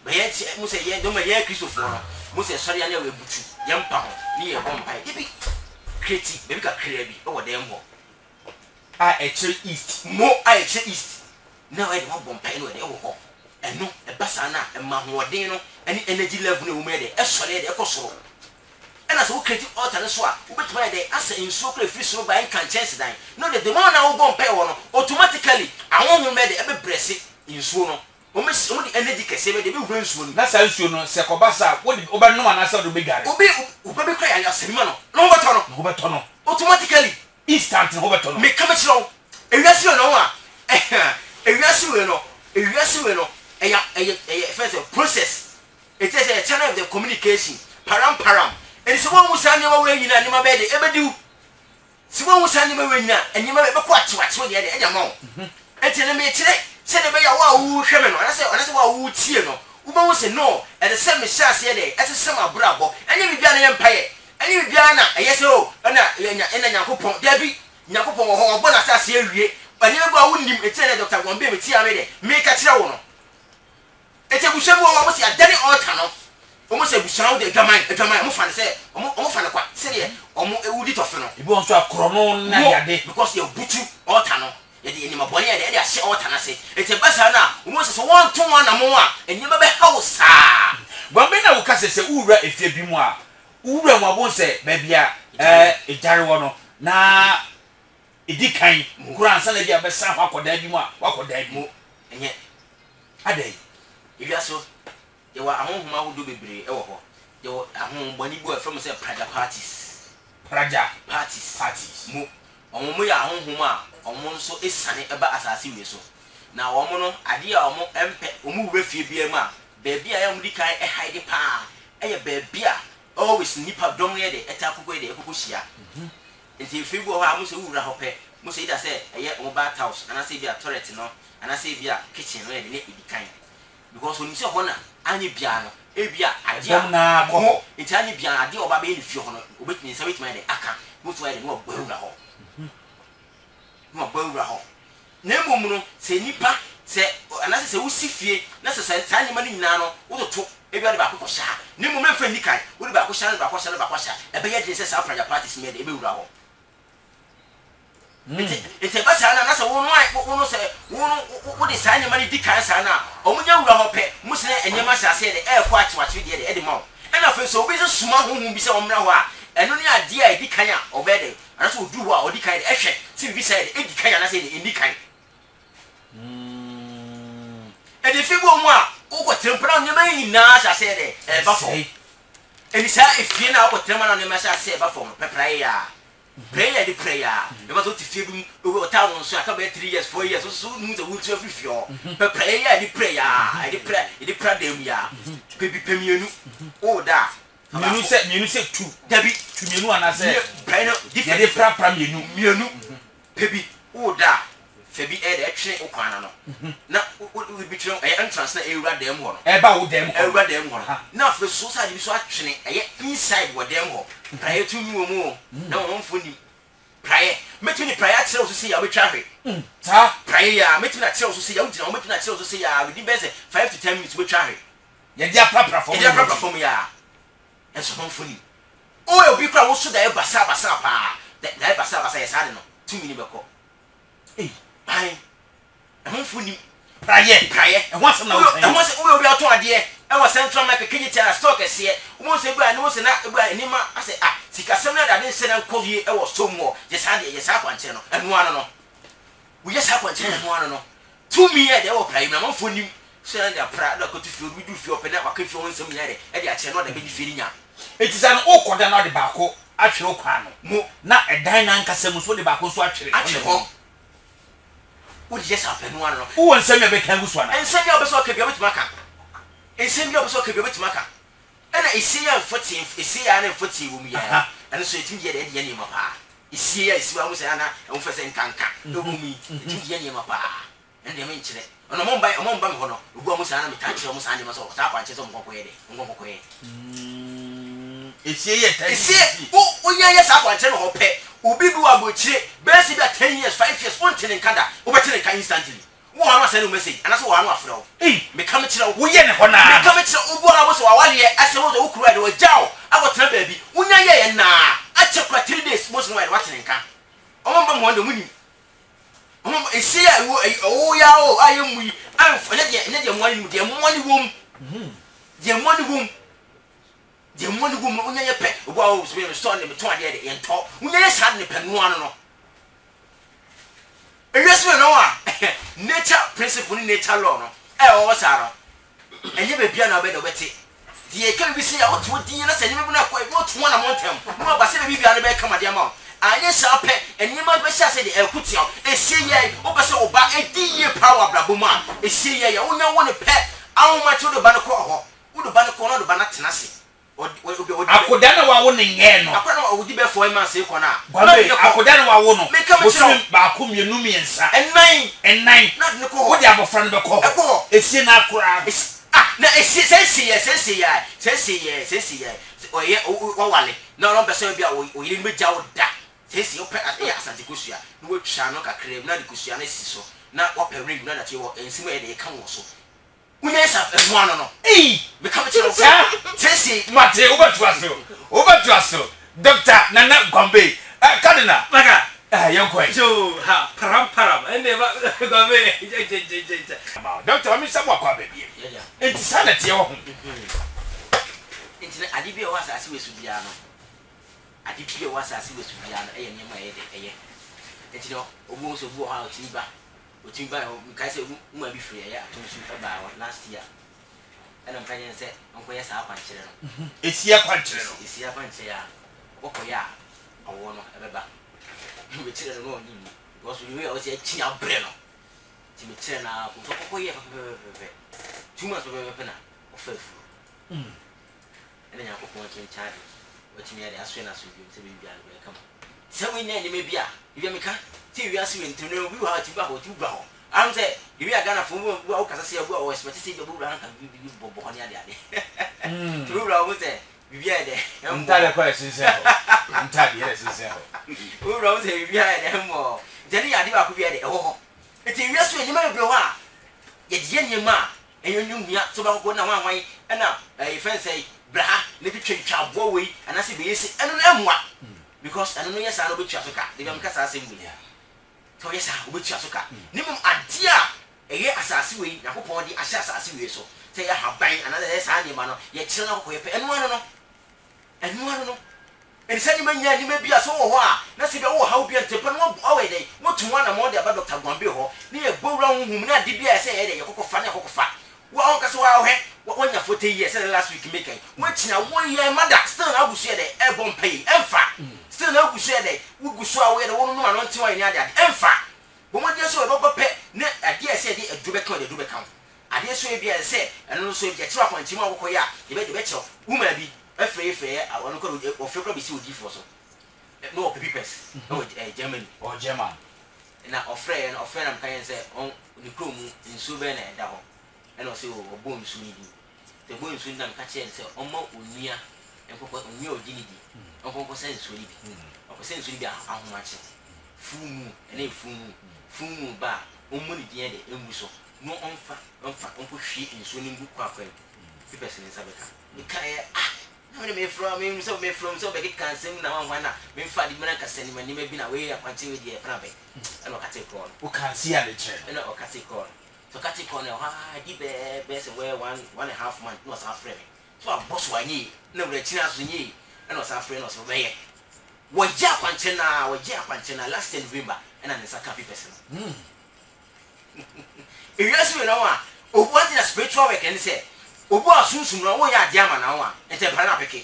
be ye mo se ye do ma ye Christopher no mo se sori ana we butu ye mpa ho ni ye bon pa ye bi create be ka create bi o wo dem ho east mo east now I don't bomb pain with the ho eno e basa na e ma hoden no any energy level no mu de e sore de e kosoro and as we create altar so a we betuma de asa inso kra free so by can chance dan no the demand na wo bomb pain wo no automatically awon hu me de e be brese inso no o me the energy kese be de be hura inso no na sa inso no se ko basa wo de oba no na sa do be gare obi be kra ya asema no no wo beto no automatically instant no beto no me come chiro ewiase no a ewiase we no first process it is a channel of the communication param and so one musani we nyina ni ma be de ebediu si one musani we nyina enyima be ko achiwachi we de e de ma etene me kire se de be ya wa wu hwe me no ana se wa wu tie no wo ba wo se no e de se me hyase de e se se ma brabo enye bibia na ye mpaye enye bibia na eye se o na enya Yakobon dabi Yakobon ho obo na sase awie ani ba wonim etene Dr. Gombe me tia me de me ka kire wo no ete bushabu wo mo se adani altar no wo se bushawo de gaman mo fa ne se mo fa ne kwa se de omo ewudi tofe no ibi won so akro no na yade because ye butu altar no ye de enima boni ye de ahye altar na se ete basa na wo se won to won na mo a enima be hausa Gombe na wo ka se uwura efie bi mu a uwura mu abon se ba bia ejare wo no na edikan kura ansa na bia be san akoda bi mu a wakoda bi mo enye adai ewiaso there were ahonhoma wo do bebre e wo ho there were ahonboni bu from say praja parties mo omo ya ahonhoma omo nso esane eba asase we so na omo no ade a omo empe omo wura fie bia ma baby a yam di kan e hide pa e ye baby a always nipa dom ne de eta kokko de kokko hia nti fie bu ho a mo se wura ho pe mo se ida say e ye omo bath house ana say bia toilet no ana say bia kitchen no e de ne edi kan because when you say hona anyi bia no e bia ade na ko nti anyi bia ade oba be ni fie ho no obetumi say wetumi de aka mo so e de no gbawura ho no gbawura ho na mom no se nipa se ana se wusi fie na se sanyi mani nyina no wo to e bia de ba ko sha na mom na fa ni kai wo de ba ko sha e be ye de se sa praja parties me de e be wura ho ite ba sa na se wo no se wo de sanyi mani di kan sa na omunya wura ho pe mo se enyema sha se de e ko achiwachi de e de ma e na fa so obi se suma honhum bi se omra ho a eno ni ade a di kan a obede ana so odu ho a odi kan de ehwe se bi se de edi kan ana se de edi kan e de fibo mu a wo ko tempra nyema nyina sha se de e ba fo eni sa efie na wo ko tempra na nyema sha se e ba fo pepra ya prayer di prayer e ma so ti fie bi wo ta won so aka be 3 years 4 years so nu ze wo tu afifio prayer di prayer di prayer dem ya pebi pemienu o da mienu se tu dabi tu mienu ana se prayer different pra mienu pebi o da febi e de etwe okwana no na we bi tro e entrance na ewura dem ho no e ba wo dem ho ewura dem ho na fe so sa di so atwene e inside wo dem ho prayer tu mi wo mu na won fo ni prayer metuni prayer tire so se ya be twa hwe ta prayer ya metuni na tire so se ya ugina wo metuni na tire so se ya we di be say 5 to 10 minutes be twa hwe ye dia prapra form ya enso won fo ni o obi kra wo so da e basa pa da e basa ya sa de no 2 minutes be ko ai ehun funi prayer ehun asem na wo ehun se wo obi ato ade e wa central market kejita stock ese wo se bua no se na bua enima ase sika sem na da ne se na kovie e wo somo je sa de je sa kwanche no enu ano no wo je sa kwanche enu ano no to me e de wo prayer na funi se na da pra da ko tu fi obi du fi open na kwa fi won sem nya de e de a che no da be di fi nya etisa no okoda na de ba ko atwere kwa no mo na edan na nkasa mu so de ba ko so atwere ho wo je sa penu ano wo nsem ya be kan gusu ana ensem ya be so ka bia betimaka ensem ya be so ka bia betimaka ena isi ya 14 isi ya na 40 wo mu ya ena so etim je de ne ma pa isi ya isi wa mu se ana en fa se nkanka do mu mi etim je ne ma pa en de me nchire ona mo mba me ho no ogu mu se ana me ta chire mu se ana me so sa kwa che so mo kokoye de ngo kokoye isi ya ta isi o ya sa kwa che no ho pe obi bi wa bochire be si da 10 years 5 years on tene kanda o be tene kan instantly wo anu send message ana so wo anu afro me kam kire wo ye ne ho na me kam kire obu anu so wa wale ase wo wo kuru de wo jaw agotena baabi wonya ye na a che kwa 3 days mo so wa wa tene kan o mo mo ndo muni o mo isi ya wo ya o ayemu yi anfo ne de mo ni de mo ni wom de mo ni wom je mo ni gum unya ye pe obo awo so be store ne me ton ade de ento unya ye sad ne pe no ano no eyesu no a nature principle ni nature law no e o saro enye be bia na be do beti die kan bi se ya oto din na se nyeme bu na kwa mo to na montem mo ba se be bia na be kama de ma anye sa pe enye ma be sha se de ekutia e se ye o be se oba e di ye power brabo ma e se ye ya unya wo ne pe awu ma to do ba ne ko ho wo do ba ne ko no do ba na tena se akoda na wawo ne nye no akoda na odi be for man se ko na akoda na wawo no bosu ba ko mienu miensa enan na ne ko wo di abofra no be ko esie na akora na esie sense ya oye wo wale na no be se bia o yiri me jawo da sense o pe ya asante kosua no wo twa no kakra na de kosua na si so na wo pe ring na che wo ensimo e de kan wo so unya esa emu ano no me come to sense mate obetu aso doctor nana gombe kadina maka yonkoi jo ha param ende ba gombe je doctor mi samu akwa baby enti sana tie wo ho enti adi bi o wasa asi wesu bia no adi bi o wasa asi wesu bia no eye nyema eye enti no obu so bu ha otimba o kai se mu abi free ya atonsu ba last year ɛna mpa yɛn sɛ nkɔyɛ saa kwankyerɛ no esia kwankyerɛ no esia kwankyerɛ a wɔkɔyɛ a ɔwɔ no ɛbɛba mekyerɛ no ɔni ni because we were also akyi abrɛ no ti mekyerɛ na kɔkɔyɛ pɛpɛpɛpɛ 2 months pɛpɛpɛ na ɔfa afuro ɛna Nyankopɔn kyɛnkyɛn de wɔtumi yɛ de asoɛ na asoɛ bi sɛ biribi a bɛyɛ kama sɛ wo nya ne bi a bibia meka ti wi ase wentrim no bi wa ati ba ho ti ba ho am sɛ bibia Ghana fo wo wo kasa sɛ wo wo expect sɛ bi wura kan bi bɔbɔ ne ade ade ti wura wo sɛ bibia de ntade kwa sinsen ho ntade yɛ sinsen ho wura wo sɛ bibia de mo jeni ade ba ko bia de ɛhɔ eti wi ase ni ma bebre ho a ye de ye ma enyo nwia so ba ko na wanwan ɛna fɛn sɛ bra ne bi twetwa bo wei anase be yesi ɛno na ɛmoa because ɛno no yɛ saa no betua so ka de bi am ka saa asɛm mu ya so yɛ saa obetua so ka ne mum ade a ɛyɛ asase wei Yakopɔn de ahyɛ asase wei so sɛ yɛ haban anase yɛ saa ne ma no yɛ kyerɛ na kokɔ yɛ pɛ ɛno ano no ɛnsa ni manya ni ma bia so wɔ hɔ a na se bɛ wɔ hawo bia ntepa no ɔwɛ dɛ wotu ana mo de aba Dr. Gwambe hɔ ne yɛ bowra honhum na ade bia sɛ yɛ dɛ yɛ kokɔfa ne kokɔfa wo on ka so wa hɛ wonya 40 years last week make it wo kyina wo yɛ mother still na agusu yɛ dɛ ɛbɔ mpɛ ɛmfa still na agusu yɛ dɛ wo gusu a wo yɛ dɛ wo no ma no nte wa ni ade ɛmfa bo mo de so e bɔ pɛ ne ade ɛsɛ de adube kan de adube kan ade so e bia sɛ ɛno no so e bia kyerɛ akwanti mu akɔkɔ yɛ a de bɛ kyerɛ woman bi ɛfrɛ awon ko ofrɛ ko bi si odi fo so no pipes no Germany or German na ofrɛ na mkan sɛ on ni krom nsu bɛ na ɛda hɔ ɛna ɔsɛ ɔbɔ nsu ni bi te bɔ nsu na mka kyerɛ sɛ ɔma onua ɛnkɔkɔ onua odi ni bi ɔnkɔkɔ sɛ nsu ni bi ɔkɔ sɛ nsu ni bi ahomakye fumu ɛna fumu ba ɔmo ni deɛ de emu so no ɔmfa ɔnkɔ hwie nsu ni bu kwa pipes ni nsa bɛka ni kae na me from so be kan sem na wan na me fa di mena kase ni mani me bi na we akwante we di e fra be e no kate call o kan see ale kyerɛ e no o kate call so kate call na ha di be say we 1.5 month no sa frɛ me so a boss wanyi na wura kina so nyi e no sa frɛ no so be ye wo gya akwante na last November e na ne sa ka person e yesu we na wa o want na spiritual work and say obu asunsun no wo ya ade ama na wo a ente para na peke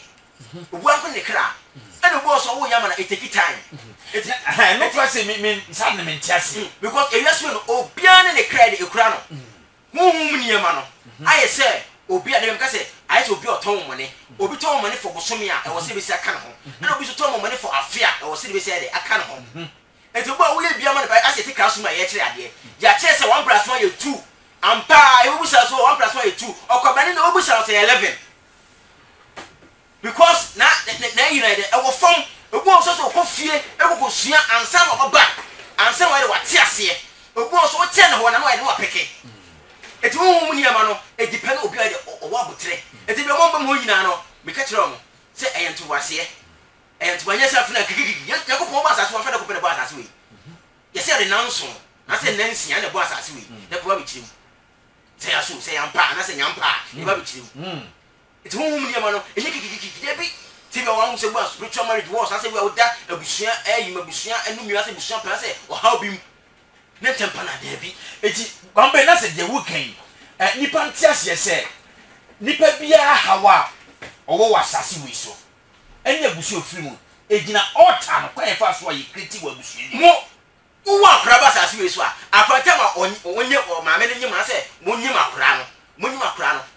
obu anko ne kra and obu so wo ya ama na it take time no trust me sad me ntiase because e yesu no obia ne kra de ekura no muhum ni ema no aye se obi ade mka se aye se obi oton mo ne obi ton mo ne for bosomi a e wo se be se aka ne ho na obi so ton mo ne for afia e wo se be se de aka ne ho enti obu a wo ye bia ma ne ba ase te kra so ma ye kire ade ya kire se 1 + 1 ye 2 ampa e wo busa so 1 + 1 ye 2 okobani na wo busa so 11 because na united e wo fom obu so so kofie e ko sua ansa no baba ansa wa de wate ase obu so wo tie na ho na no wa de wa peke eti wo mu ni ama no e depend obi a de owo abotre eti bi mo mbam ho nyina no me ka kire mo se eyentu wase eyentu banya sa funa kikiki yakopon ba sa so fa de ko pe de ba sa se we ye se de nanso na se nansia na bo sa se we de bo ba bichirim say aso say ampa na say nyampa e ba bichirim eti wo mu ni ama no enye kikiki de bi ti be wa hu se bo spiritual marriage wars na se we oda abusua ayima abusua anumi ase abusua pa se o how bim na tempa na de bi eti Gwambe na se de wo kan nipa ntiase se nipa bia hawa owo wasase we so enya abusua ofiri mu egina altar no kwa efa so ayi kriti wa abusua ni mo wo akra ba sase we so a akwata ma onye o maame ne nyima se mo nyima akra no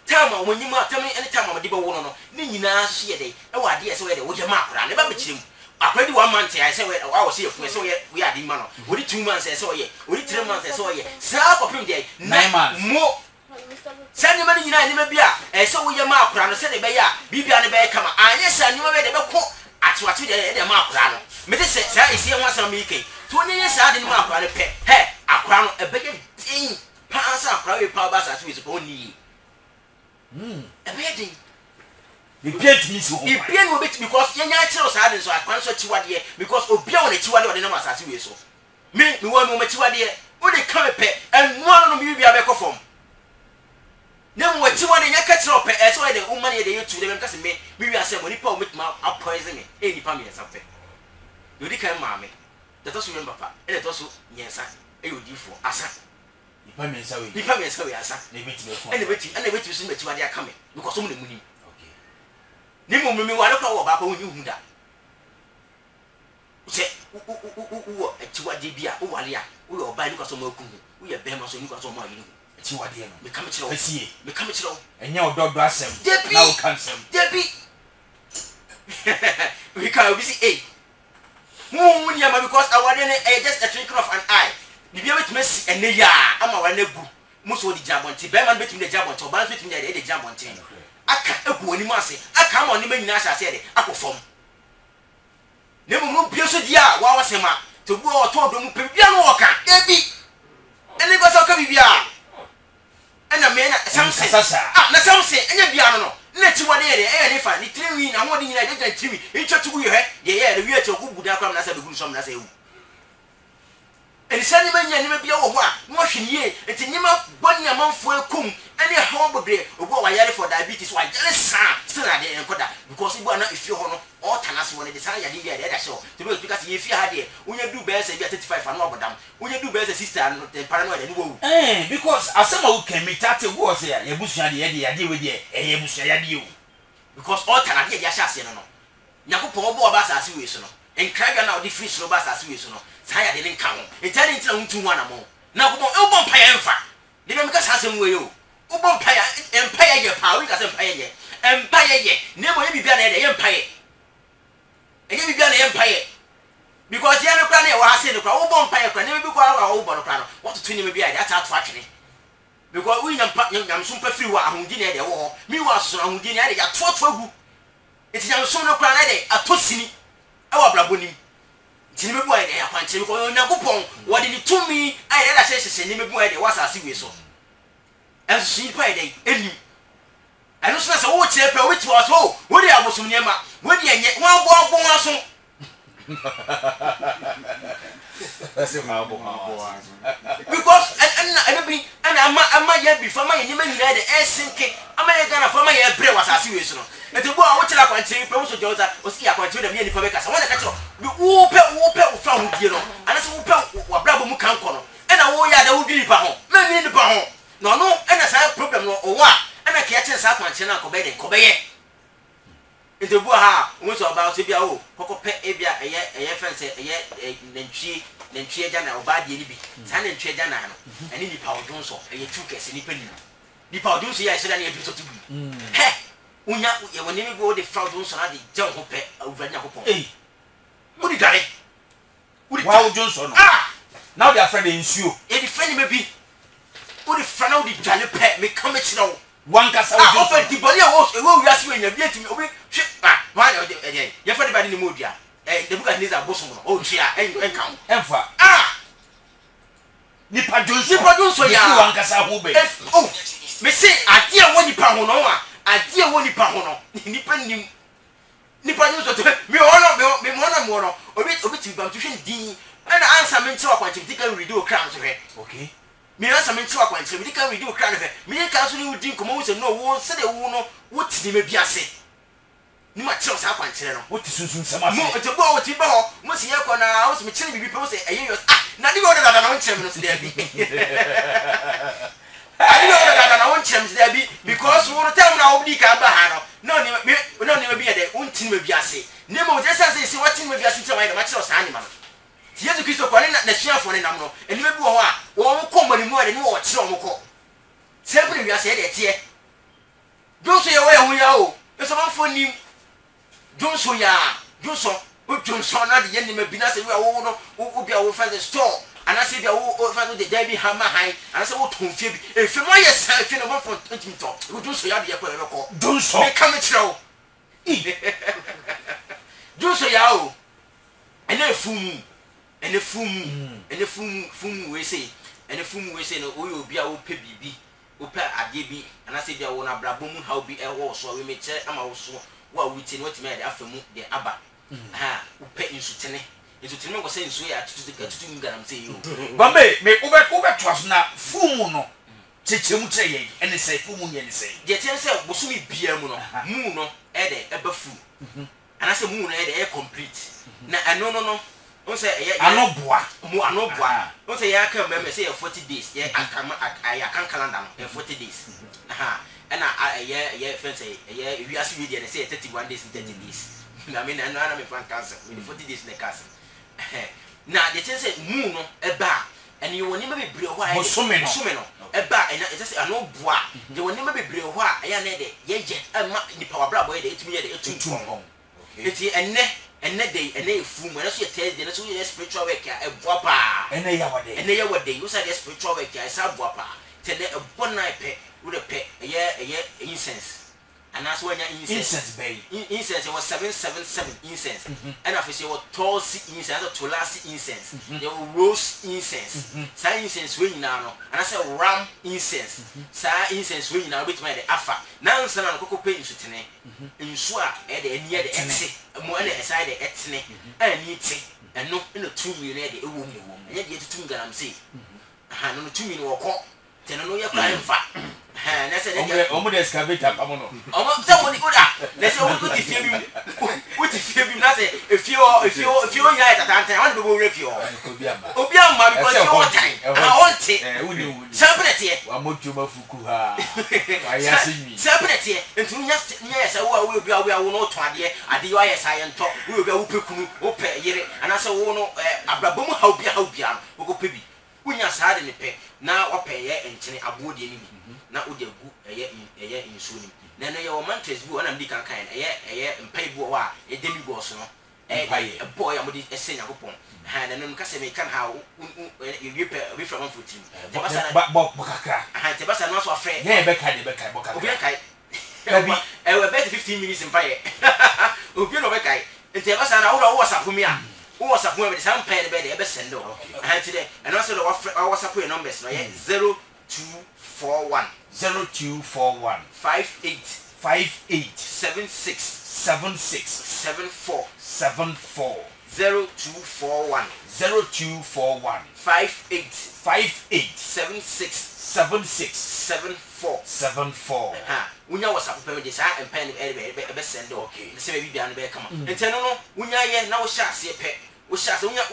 tama mo nyima tama ene tama mo de ba wo no ni nyina so ye de e wa de se we de wo je ma akra ne ba bechirim akra di 1 month I say we wa se efu se we ade ma no wo di 2 months se we wo di 3 months se we sa popim de 9 months mo sani ma ni nyina ni ma bia e se wo ye ma akra no se de be ya bibia ne be kama anye sani ma be de be ko atu de ma akra no me de se sa isi e wasam mi kai to nye sa de ma akra ne pe he akra no e be de tin pa asa akra we pa ba sa so ko ni e be de the great miss wo e bien wo bit because yenya kire sa de so akwan so chiwade because obia wo na chiwade wo de na ma sa so we so me wo mo ma chiwade wo de ka me pe enu no mi bia be ko fom na mo chiwade nya ka kire o pe e so de wo ma ne de youtube de me ka se me wi ase mo ni pa o metima a poison me e ni pa me esa fe yo di kan ma me de to so remember pa e de to so nyensa e yo di fo asa Nipa me nsa we. Nipa me nsa we asa. Na ebeti me ko. Ene beti so mechi wade aka me. Because so mo na muni. Okay. Ni mo me wale kwa wo ba pa woni hu da. Se wo echi wade bia wo wale a wo yo ba ni kwa so mo akun. Wo ye be ma so ni kwa so mo ayi. Echi wade no. Me kam chiro. Asie. Me kam chiro. Enya ododo asem. Na wo kansem. Debi. We can be see eh. Mu nyama because awade ne just a twinkle of an eye. Bibia betime si ene ya ama wa na gu. Muso di jabonti. Be man betime de jabonti. Oba so betime de jabonti. Aka egu oni mu ase. Aka ma oni manyina ase ase de akofom. Ne mu bia so dia wa wasema. To bu o to do mu pe bia no woka. Debi. Ene ko so ka bibia. Ena me na samse. Ah na samse enya bia no no. Na ti wode ere e ne fa ni tiri na ho de nyina de tiri. E twatu ye he. Ye de wi e to gu buda kwa na sa be gu so na sa ewu. And send me any be over what ye, it's a nima bunny among for a cum, any horrible day, or go away for diabetes, why still at the encoder, because you were not if you honor or Tanas when they decide I didn't get that show. Because if you had it, when you do best, you get 35 and over them, when you do best, a sister and the paranoid and woo. Eh, because as some who can meet that was here, a bush and the idea with ye, a bush you. Because all Tanas get Yasha, no. Yakupo Bobas as you so, and Kragan now the fish robas as you so. Saya de nka ho etare ntina huntu ho anamo na ko bon paya emfa de be meka sasem we yo wo bon paya empaya ye pa we ka se empaya ye ne mo ye bibia na ye empaya ye bibia na ye empaya because ye no kra na ye wa ase no kra wo bon paya kra ne bi kwa wo bon kra no what to ni me bia de ata to atwene because we nyam so mpa firi wa ahudi na de wo mi wa so ahudi na de ya to agu eti nyam so no kra na de atosini e wa blaboni Timmy boy, they are punching because Nakupon, what did it to me? I had a session, Timmy boy, they was a serious one. And she paid any. I don't know what chapter which was oh, what I was from Yama, what you yet one more. That's a marble. Because I might yet be from my human head, SNK, American from my bread was a serious one. And the boy, what I want to say, Professor Joseph, was here to the many public. I want to catch up. You whoop from you know, and that's whoop what Bravo Mukankono. And I want ya would be Bahon, maybe in the Bahon. No, and that's a problem or what? And I catch us up on China Kobe. In the Boha, once about Sibia, Poco Pet Abia, a fence, then Chiajana or Badi, San and Chiajana, and in the Power Johnson, and you took us in the penny. The Power Johnson, I said, I need to be. Hey, when you go the Frau Johnson, I did jump over Yakopo. Hey, what did I? Wow, Johnson. Ah, now they are friendly in you. A friend may be. What if Frau the Jolly Pet may come at you? One cast out of the body was a woe last when you're getting away. Why are they? You're funny about in the mood, yeah. The book is a bosom. Oh, yeah, and count. Emfa. Ah! Nipa Johnson, yeah, one cast out. Oh, me say, I dear one pound, I dear one pound, Nipa Johnson, me honor, or bit to D, and answer me to a point of ticket redo crowns of it. Okay. Me answer me to a point of ticket redo crown of it. Me council you drink commotion, no one said a woman, what did he be a say? You might tell us how I tell what is some more to go with you. Must you have house, me chilling people say, a year, nothing more than I want 7 minutes there. I know that I want chance there because we want to tell me now, Bahano. No, never be a day, one team will be a say. Nemo just as they say, what team will be a situation like a match of animal. Here's a Christo calling at the chef for an animal, and you won't come any more than you watch Romoko. Simply, we are said it here. Don't say away, we are. There's a man for you. Don't so ya, do so. Don't so not the enemy be not we are all be our father's store. And I said, oh, the Debbie Hammer High, and I said, oh, if you want yourself, you know, for 20 talk, you do so, you have your call. Do so, come at you. Do so, yao. And a fool, and a fool, and a fool, we say, and a fool, we say, no, we will be our baby, Upa Adibi, and I said, I want a Brabum, how be a war, so we may tell them also what we tell what made after the Abba. Ah, Upa in Sutene. Into Timon was saying, so I to the I'm saying, Bambe, make over trust now, Fumuno, Chichimuche, and they say Fumu, and say, yet I said, Bosumi Biamuno, Muno, Ede, Eberfu, and I said, Moon, Ede, complete. Now, I no, on say anoboa mu anoboa on say ya kan me say 40 days ya akan calendar no 40 days and I friends say we ask you say 31 days and 30 days I mean I know me fan cancer with 40 days in the castle now the thing say mu no eba and you will never be brave why so many eba and it just anoboa you will never be brave why ya na de ye the power bra boy de it me de etuntum eti enne day enne fu mu na so ye Thursday na so ye spiritual work ya eboa pa enne ya wode you say the spiritual work ya isa eboa pa tell e bon na pe wo de pe ye incense and that's when incense bay incense was 777 incense and after was tall incense to last incense there were rose incense sa incense when now no and I say ram incense sa incense when now with my the afa now sana no kokko pe insutene insu a e de eni de etse mo na esai de etene ani ti eno no 2 million de ewo mu enye de 2 gram say no 2 million wo ko tene no ye kwa mfa na say de omo de excavator pamono omo say woni oda na say wo ti fie bi na say if you ya tata wan be bo re fie obi amma because you want time I want it separate wa motuma fuku ha aya simi separate entu nya say wo obi awo no to ade yo aye say ento wo obi awo pekunu wo pe yire ana say wo no abrabom ha obi wo go pe bi unya saade ne pe na opeye enkyene abode ni bi na ode gu eye insu ni na no ye o mantres bi wona mdi kan kan eye mpai bu wa e demi go so no e boy amodi ese yakopon ha na no kase me kan ha you pe we from 14 te basa ba kakra ha te basa no so afre ye be kai bo kakra obi kai e we bet 15 minutes mpai obi no be kai te basa na wo WhatsApp mi a wo WhatsApp me some pen be dey e be send o ha ti dey and also the WhatsApp your numbers no ye 0241 58 76 74 0241 58 76 74 ha unya WhatsApp pe me dey sa pen be send o se be bibia no be kama enteno no unya ye na wo sha ase pe wo sha se unya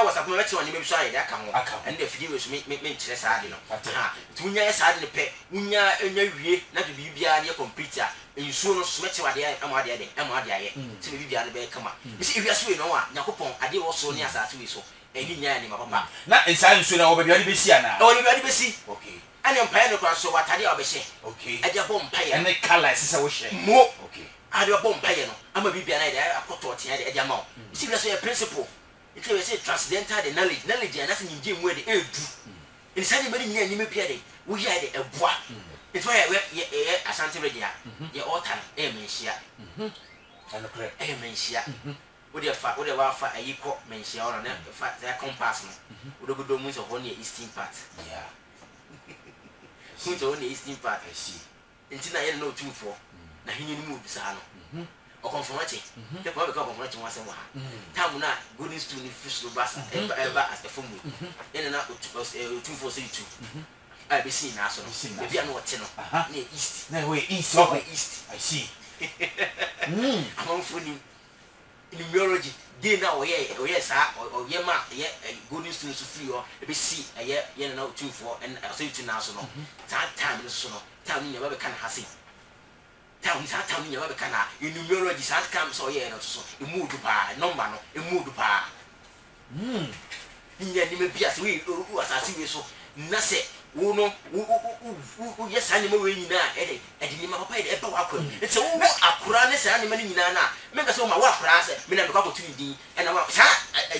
WhatsApp me meti woni me bi so aye dey aka ho and the video so me kire sa ade no ha unya ye sa ade ne pe unya enya wie na bibia ne complete a ensuo no so meti wade amade aye se be bibia no be kama isi ewia so we no a yakopon ade wo so ne asase we so eni nya ni ma papa na ensa ensuo na wo be bi besi ana o ni bi besi okay ani mpaye no kwa so watade a obehye okay aje bom mpaye ene color sisa wo hye mo okay ade bom mpaye no ama bibia na ide akoto tia de aje ma o isi bi so your principle it we say transcendental the knowledge and that's ninje mu de edu inside many nya ni me pia de wo ya de eboa it we asante regia ye altar e menhia ana kre e menhia wo de wa fa ayiko menhia ona na fa ya compass no wo do godo mu so ho ne eastern part yeah who to the eastern part I see until I know 24 na hinyi ni mu bisa no o confirmate the public confirmate one say wa time na golden stone fish robust ever as the form in na 24 say 2 I be seen na so no be na what no na east na we east I see among for numerology dey na oye sa oye ma ye golden stone so free o e be see ye na 24 and say 2 na so no that time so no time ni be kan hase time ni be kan numerology sa come so ye no so e mood pa number no e mood pa ni me bia se we asase we so na se wo no wo yes ani ma we nyina e de ni ma papa e ba wa kwa e se wo akura ne se ani ma ni nyina na me ka se wo ma wa akura se me na me kwa ko tuni din e na wa sa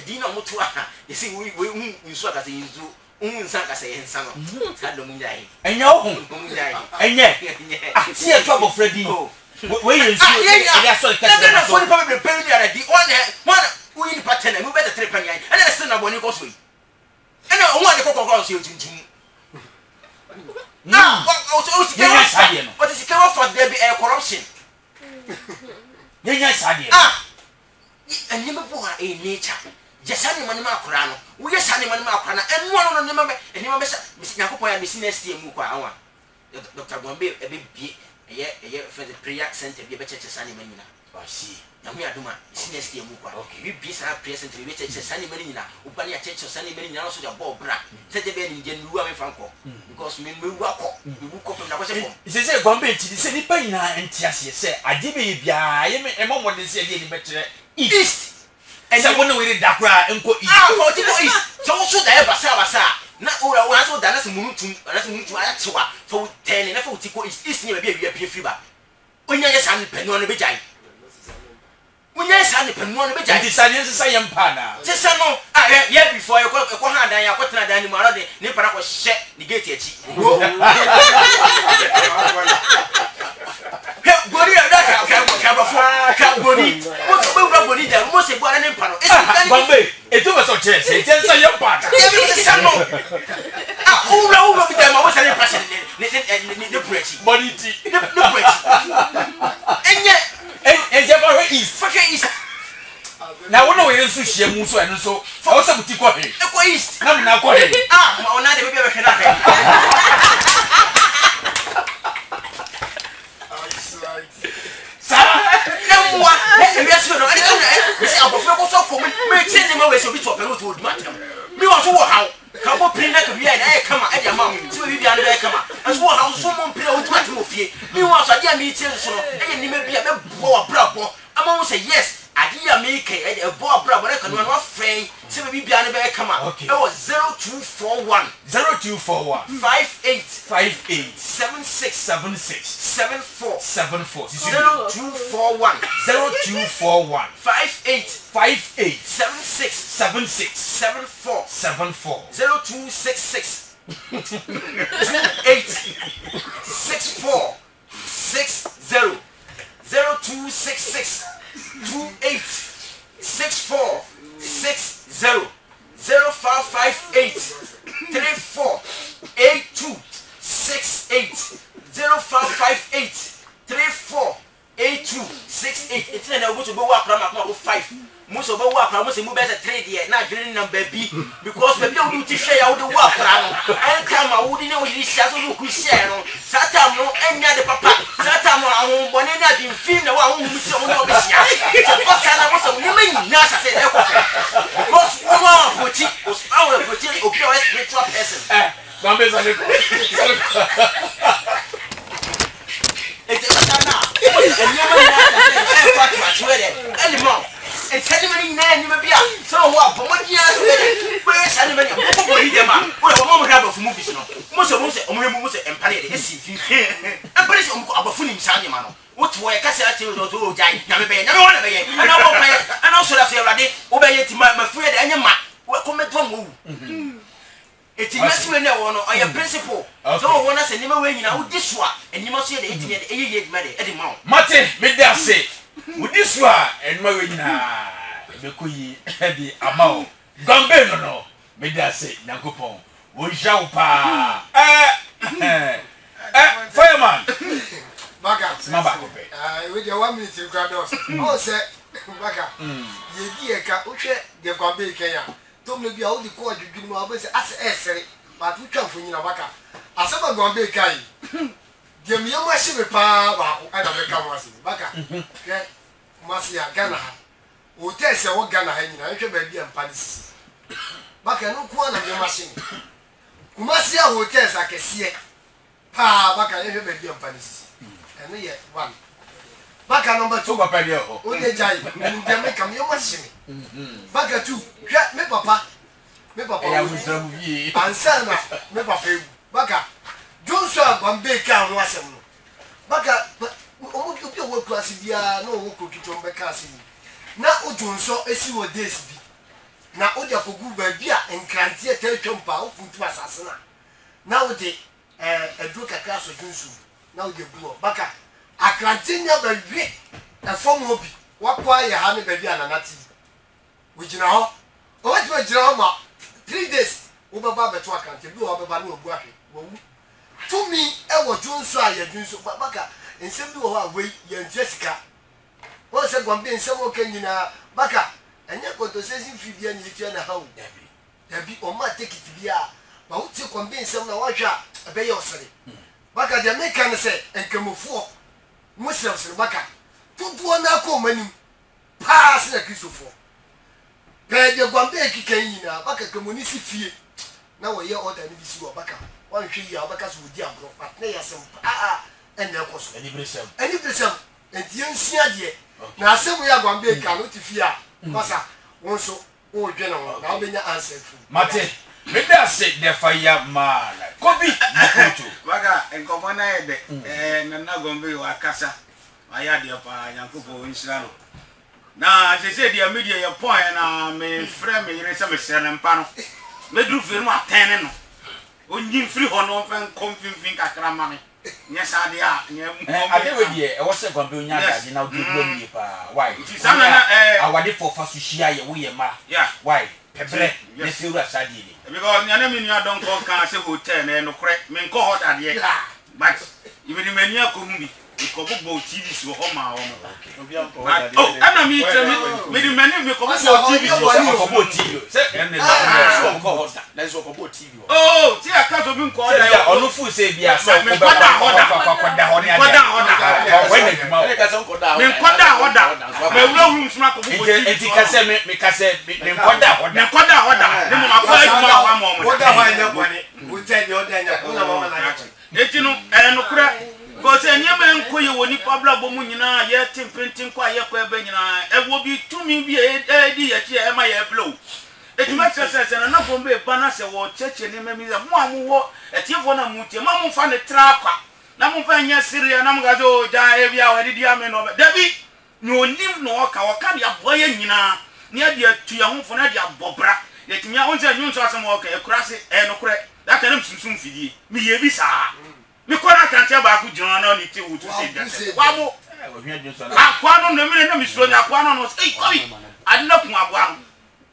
din na mo to a e se we nsu aka se nsu nsa ka se nsa no sa do mu nyai enya wo enye ati e to abofra din we ye nsu e ya so ka se na so ni pa be pe ni ara di one wo yin pattern mu be the three pan yan e na se na boni ko so yi e na wo ade kokoko so tuntum what is the for there be corruption yenya sadie and you go a nature just any money makura no we yes any money makura na enu no no me and you miss Yakopo ya miss next year mu kwa Dr. Gombe e be bie eye for the prayer center be church sani manina I see. Na me aduma senior stay mu kwa. We be sa present we check sani mani nyina. Oba ne check sani mani nyina so ja ball bra. Say de be ni je nuwa me fanko. Because me akọ. Me wu kọ na ko se form. Say Gombe ti say nipa nyina entiase say ade be bia ye me emmo de say de betre east. And say wona we da kra enko east. For ti go east. So so da e basa. Na ora wa so da na se munutum aya chewa. For 10 na for ti go east ni be bia free ba. Onya ye san penu no be jai. Munya sa ne penu no be jai. Ti sa ne se say mpa na. Ti sa no yeah before e ko ha dan ya ko tena dan ni mu ara de ni para ko hye ni gate achi. Body that can body. What body there? Most of what an empire. Bombay, it was a chance. It's a young part. Oh, with them, I was an impression. The pretty body, the pretty. And yet, and is fucking east. Now, one way to share Musso and so also to go east. I'm not going. Oh, now they will be a yes. I make a boy brother, I can run frame. So maybe be an come out. Okay. That was 0241 58 76 74 0241 58 76 74 0266 28 64 60 0266 28 64 60 0558 34 82 68 0558 34 82 68. It's not able to go up from 5. Most of our work, I must move as a trade here, not dreaming number B, because we don't to share out the work. I come, I wouldn't know this shadow who share. Satam, no, any other papa. Satam, I won't want any film. The one who so no, what kind of was a woman? Nasa said, most woman for cheap was our spiritual person. It's it's anybody name you so what? But what years where's anybody? What a moment have of movies. Most of them say, and Pallet is and Paris about fooling Sanimano. What way Cassia to die? Never be, never want to be, and also that's already obey it, my friend, and your man. What comment one move? It's investment on your principle. So when I say never way, you know, this one, and you must see the 88 money at the mount. Martin, may I say? With this one and Marina, Bekoyi, the amount. Gombe no, may I say, Nakupon, we shall pa. Fireman, Maba, with your 1 minute, you got us. Oh, say, Baka, ye dear cat, the Gombe Kenya. Don't maybe all the court you give me as essay, but we come from Yabaka. As I'm going to be kind. The Miyama Shiva Power, I don't become was Baka. Masia Ghana. Who tells you what Ghana hanging? I can be a Paris. Baka no one of your machine. Kumasia hotels I can see it. Pa Baka never be a Paris. And yet one. Baka number 2 Papa. Only Jai, and Jamaica, your machine. Baka 2. Me papa. Ansana, me papa. Baka. Joshua Gombe can was him. Baka, but you work class via no work to Becassi. Now, Johnson, as you were this be. Now, Odia for good beer and can't tell Chompa food to Assassin. Now, they a drug a class of Junsu. Now, they blow. Baka, I can't tell you a form hobby. What why you have a baby and a natty? Which now, what was drama? 3 days over Baba to account, you go over Banu Buaki. To me, I was Johnson, Baka, and send you away, young Jessica. What's a Gombe and someone can you now, Baka, and you're going to say if you are in the home. Debbie, or might take it to be a, but who took Gombe and someone watch out, a bay or say. Baka, the American say, and come for Muslims, Baka. dodoɔ no akɔ ɔmanim paa sɛ na kristofo pɛɛ deɛ Gwambe keka nyinaa baka kamoni si fie na wɔyɛ ɔda no bi si wɔ baka wɔnhwɛ yi a wɔbɛka sɛ wɔdi agorɔ but na yɛsɛm paa ɛnna ɛkɔ so ɛniberesɛm nti yɛnsua deɛ na asɛm yɛ Gwambe ka no te fie a basa wo nso wodwe ne ho na wobɛnya answer fu mate meda se defa ya mala kobi mkoto baka nkɔfɔ na yɛ dɛ nana Gwambe wa kasa ayɛ deɛ paa Nyankopɔn nhyira no na sese deɛ media yɛ pɔn na me frɛ me yere sɛ mesrɛ ne mpa no meduru firi mu atɛn no onyi mfiri hɔ no mfɛ nkɔ mfimfin kakra ma me nyɛ saa deɛ a nyɛ ade we deɛ ɛwɔ sɛ Gwambe onya adagye na woduro nie paa why sana na awade for fa so hyia yɛ wo yɛ ma why pebre ne se wura sadie ni because nyane me nua don ko kan sɛ hotel na no korɛ me nkɔ hɔ dadeɛ but ibe di mania ko mu bi ko bo TV so ho ma ho oh ana mi tell me di mania me ko bo TV so ko bo TV se ene na ko ho da na so ko bo TV oh ti aka so bi nko da ya onu fu se bia so ko ba ko da ho ni ada when the ma me ko da ho da me wura wuru nsuma ko bo TV enti ka se me ka se me ko da ho da ne mo ma ko aduma wa mo wo da ho anya bone wo tɛ deɛ ɔda anya wo na mama na yɛ eti no no korɛ because enyema enko ye woni pabla bo mu nyina ye timpentin kwa ye kwa ebe nyina ewo bi tumi bi di ye tie e ma ye blow eti ma sese na Gwambe ba na se wo cheche ne ma mi mo amu wo etiefo na mu tie ma mu fa ne tra kwa na mu fa nya siria na mu ga zo ja e bia wa di ame no dabi ni onim no oka de aboye nyina ne ade atuya homfo na de abobra eti nya onse nyun so asem oka e kurase no kure da ka nem sunsun fidie mi ye bi saa mi kora kante ba ku jina na ni ti wutu se wa mo akwa no no mi na mi suro nya akwa no no ei kobi adina kun aboa no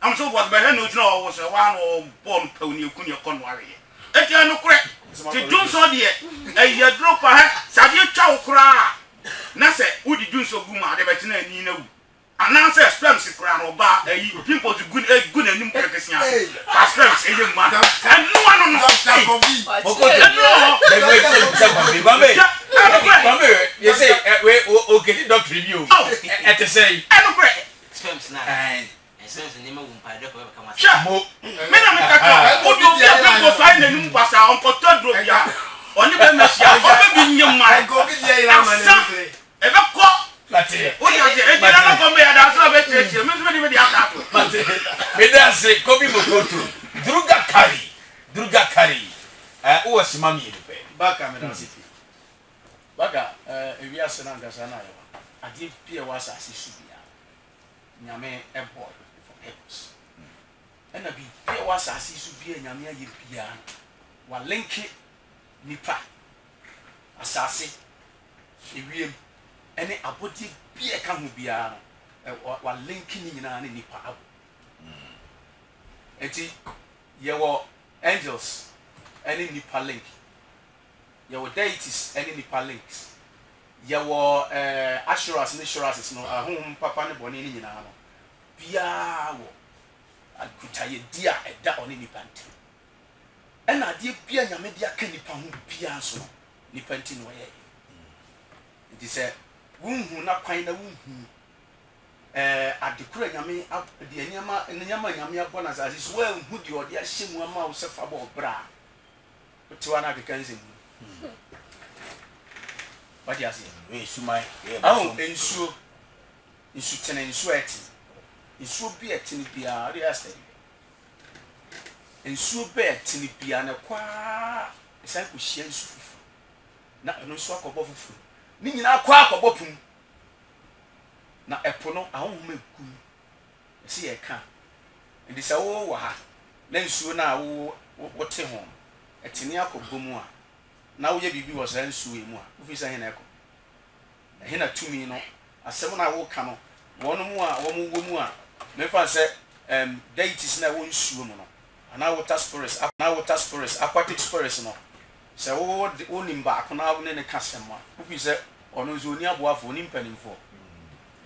am so was be no jina wo so wa no bom pa ni ku ni ko no awe eti no kure ti Johnson de ye drop ha sabe twa wo kura na se udi Johnson gu ma de be tina ni na wu ananse sperms kura no ba ayi pimple gu na nim kure kesia sperms e ye ma and no one no Gwambe you say we okay doctor review et say sperms na sperms ni ma wumpa de ko ka ma mo me na me kaka o do bia ko fa na nim kwasa on ko to drop ya oni be mesia o be bi nyem ma go bi dia ira ma na e be ko Mate o ya je e dira no Gwambe ya da so be cheche me di aka to mate me da say kobi mokoto druga kari o wasima mi ni pe baka me na sifi baka ewi asena ngasa na yo ade pie wa asase su bia nyame ebo for purpose ena bi pie wa asase su bia nyame aye bia wa linki nipa asase ewiem ene abodi bia ka ho bia wa linki ni nyina ne nipa abo eti yewo angels ene nipa link yewo deities ene nipa links yewo assurance ne assurance no ahom papa ne bone ne nyina no bia wo akutaye dia eda one nipa nti ena de bia nyame dia ka nipa ho bia so nipa nti no ye nti se wunhu na kwan na wunhu adekura nyame de nyama nyame abɔ na asase so wunhu de ɔde ahyɛ mu ama wo sɛ fa bɔ bra wotewa na keka nsɛm wadi ase we sumai aho ensuo tene ensuo eti ensuo bi etini bia ade ase ensuo bi etini bia na kwa esan ko hia nsu fufu na eno nso akɔbɔ fufu ni nyina akɔ akɔbɔ pum na epo no ahonhom egu esi ye ka ndi sɛ wo wɔ ha na nsuo na wo wote ho etini akɔbɔ mu a na wo ye bibi wɔ sɛ nsuo emu a wo fi sɛ he na ɛkɔ he na tumi no asɛm na wo ka no wɔn mu a wɔn wɔ mu a mefa sɛ deities na wo nsuo mu no ana water spirits aquatic spirits no sɛ wo nimba akona wo ne ne ka sɛm a wo fi sɛ ɔno nso oni aboafo oni mpanimfo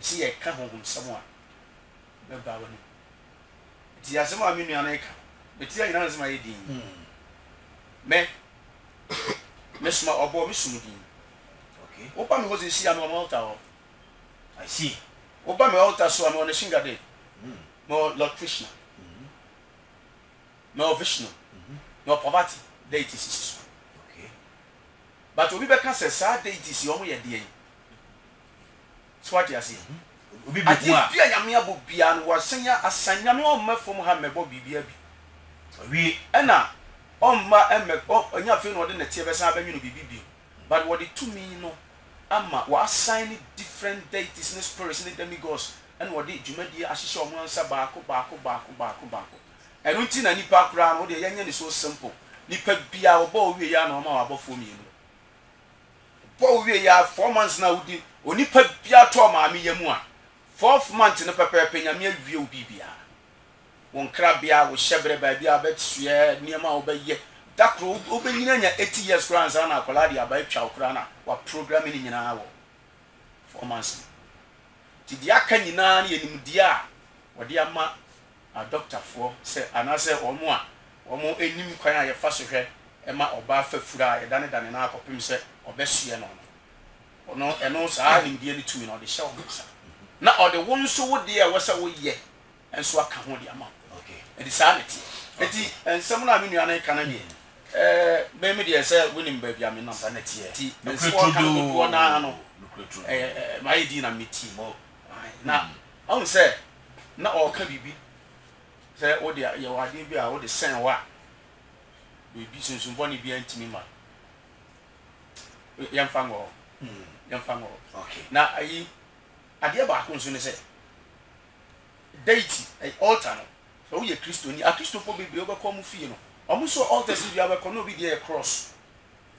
si ye ka honhom sɛm a bɛba wɔ no ti asɛm a me nua na ka beti ya nyina nsɛm a yɛ din me suma ɔbɔ me sum din okay opa me hɔ si ya no malta hɔ I see. Oba me altar so am on the Shinga Day. More Lord Krishna. No Vishnu. No poverty. Deities. Okay. But we can say sad deities you only a day. So what you see? Obi I be think kwa. Pia Yamia Bubian was saying a sanya no me from Hamebo BB. We Ena on ma on your film or the TVS Avenue BB. But what it to me no ama was assigning different deities and spirits and demigods and what did you make the Ashisha Mansa Bako. And until any background, what the young is so simple. Nipa Bia or Bow we are no more above for me. Bow we are 4 months now, Onipa Bia Toma me yamua. 4th month in a paper penamia view bibia. One crabia was shebre by the abet swear near my obey. That road open in 80 years grandson, Coladia by Chaukrana, or programming in an hour. 4 months. Tidiaka Ninani and Mudia, or dear ma. A doctor for say anase omo enim kwan a ye fa so hwe e ma oba fa fura e dane na akopim se obesue no ono eno saa nimdie ni tumi na ode hye omusa na ode won so wo de a wo sa wo ye enso aka ho de ama okay e di saa neti eti ensem na amenu ana ka na bi be me de se wonim ba bia me na ba neti eti enso aka do na no my di na meti mo na on say na o ka bibi say o de ye wade bi a o de sen wa bibi sunsun boni bi antimi ma yam fango okay na ayi ade ba ko nso ne say deity ay altar no so we Christo ni a Christopher bi o be ko mu fie no omo so altar si bi a be ko no bi de cross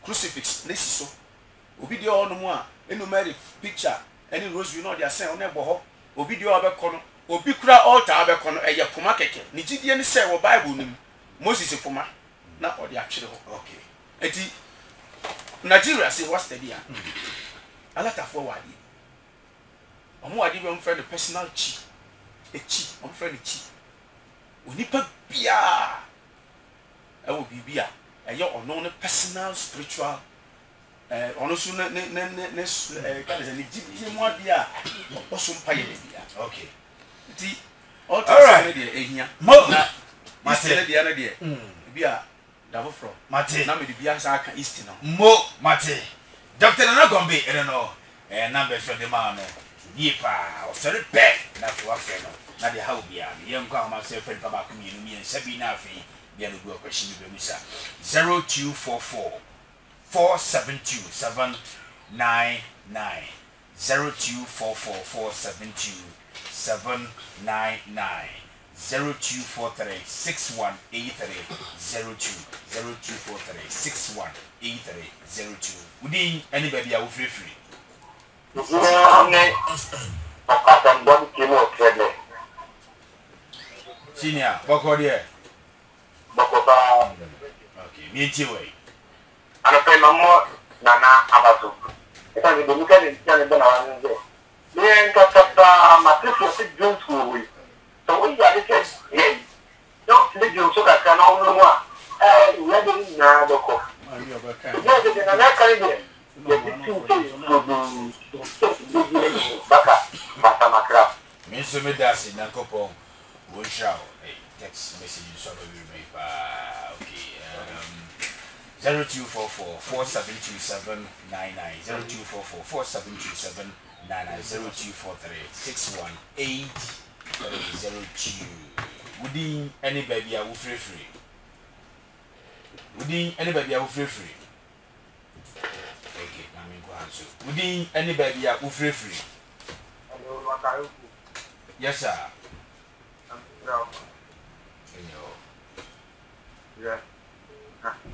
crucifix na si so obi de o no mu a enu Mary picture any rosary no de asen o na ebo ho obi de o be ko no obi kura altar be ko no eye poma keke ni gidie ni say wo Bible nim Moses poma na o de akire ho okay eti Nigeria say what's the dia alata for wadi omo wadi be friend the personal chi omo friend chi onipa bia e wo bibia eye ono ne personal spiritual ono so ne ka de ni gidie mo dia o so mpa ye bia okay ti all right dey ehia na mate dey na dey bia davo from mate na me dey bia sa aka east no mo mate Dr. Nana Gombe no number for the man yipa o sori pe na fo afre no na de how bia ye nko ma se fe baba ku mienu mi ensabi na afi bia no go question be musa 0244 472 799 0244 472 799 0243 6183 02 0243 6183 02 Udi anybody a free Senior boko there okay me way ana pe mamo nana abato esa ni domuka ni tiane bana wanze ni nkata matrifu si Jones ko wi so we ya dey say no the Jones so ka na onu mu a ya dey na doko ya dey na na kan dey baka makra me so me dasi na kopo wo shao text message so be okay 0244 472 799 0244 472 799 0243 618 Would any baby I will free Would any baby I will free okay I mean go answer would any baby I will free yes sir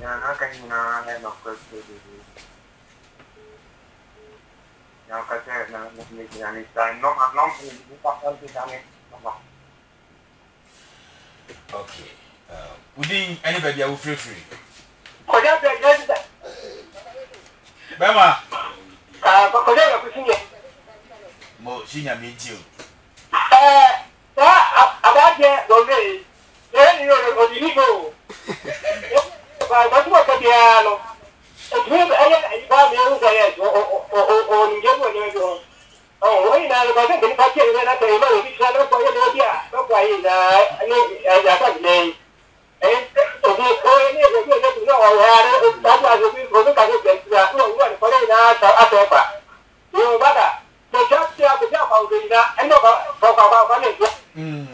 yeah na kan na no question ya ka te na ni ni time no ni pa kan ti dane no okay would anybody I will free ko ja be ja Bema ko ja ko sinye mo sinya mi nti o abaje do me ni o di go ba tu ko dia no tu aye ba me u ga ye o ni je mo ne go Oh, wait, now, I think I can't let that money. We can't go in there. Don't go in there. I got the name. And so we go in there. We don't know how to that's why we go to the no, what for it now? You better. So just the job out there. I know about money.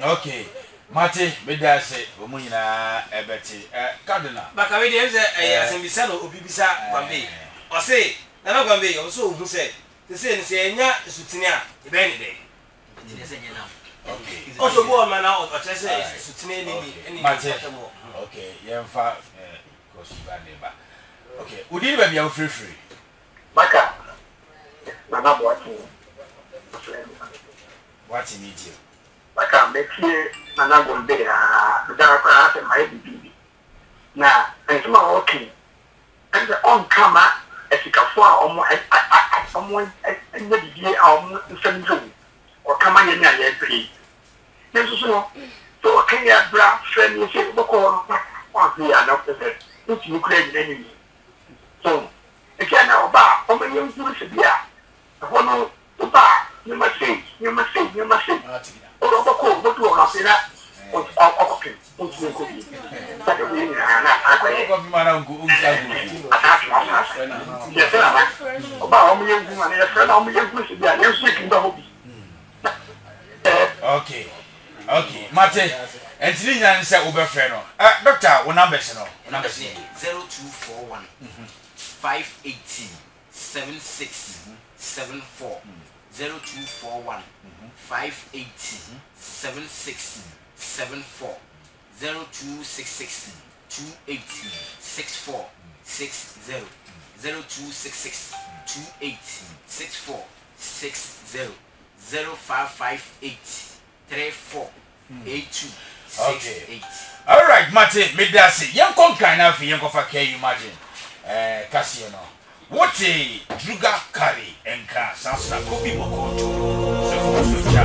Okay. Mate, beda se omuyina ebeti Cardinal. Baka we dey say asembisa no obibisa Gwambe. O say na na Gwambe o so ohu say say enya sutini a e be ni dey. Ti say enya na. Okay. O so bo ma na o say sutini ni Mate. Okay, yemfa kosiba neba. Okay, udini ba bia o free. Baka. Na na boati. What you need you? Baka metie Nana Gwambe da kwa ase mai bibi na nsema okay and on kama esikafo a omo anya bibi a omo nsɛmzo o kama ye nya ye pri nso so to kenya bra friend se boko kwa ya na pese nti ukure ni ni so ekana oba omo ye nkuru se bia ho no oba ni message o ro boko botu o na sina okay but we na akwa Ko bi mara ngu unzagu. yes na oba o mo ye ngu na ye friend o mo ye ngu se bia ye so kinda hobi Okay. Okay. Mate, entini nyan se obefre no. Doctor, wo number se no. Number 0241 580 76 74 0241 580 76 74 0266 280 64 60 0266 280 64 60 0558 34 82 68. All right, Mate, medasi. Yan kon kan na fi yan ko fa kai imagine. Kasi no. What a druga carry enka sansa ko bi mo ko to. So for so cha.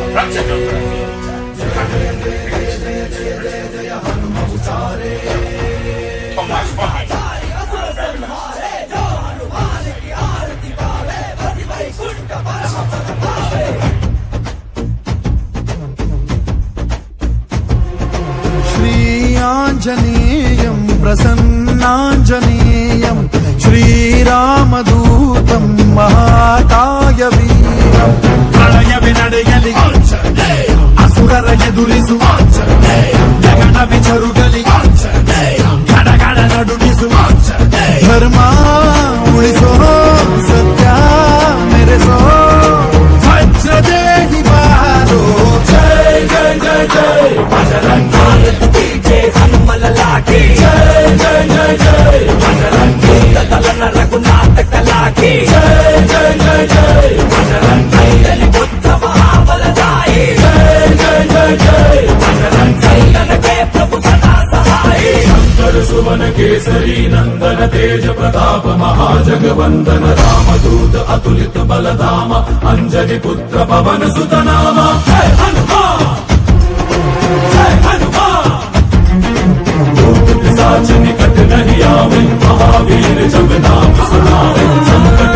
Racha do Anjaneyam Prasannaanjaneyam Shri Ramadootam Mahataya Veeram Pralaya Vinadayali Anjaneyam Asurara Yedurisu Anjaneyam Jagana Vicharugali Anjaneyam Gada Gada Nadunisu Anjaneyam Dharma Uliso Satya Mereso Vajradehi Balo Jai Jai Jai Jai Bajrangi Hanumalalaki Jai Jai Jai Jai Bajrangi Tatalana Raghunatha Kalaki Jai Jai Jai Jai Bajrangi Dali Buddha Mahabaladai Jai Jai Jai Jai Bajrangi Nanake Prabhu Sada Sahai Shankar Suvana Kesari Nandana Teja Pratapa Mahajagavandana Ramaduta Atulita Baladama Anjani Putra Pavana Sutanama Jai Hanuman Jai Hanuman साच निकट नहीं आवे महावीर जब नाम सुनावे संकट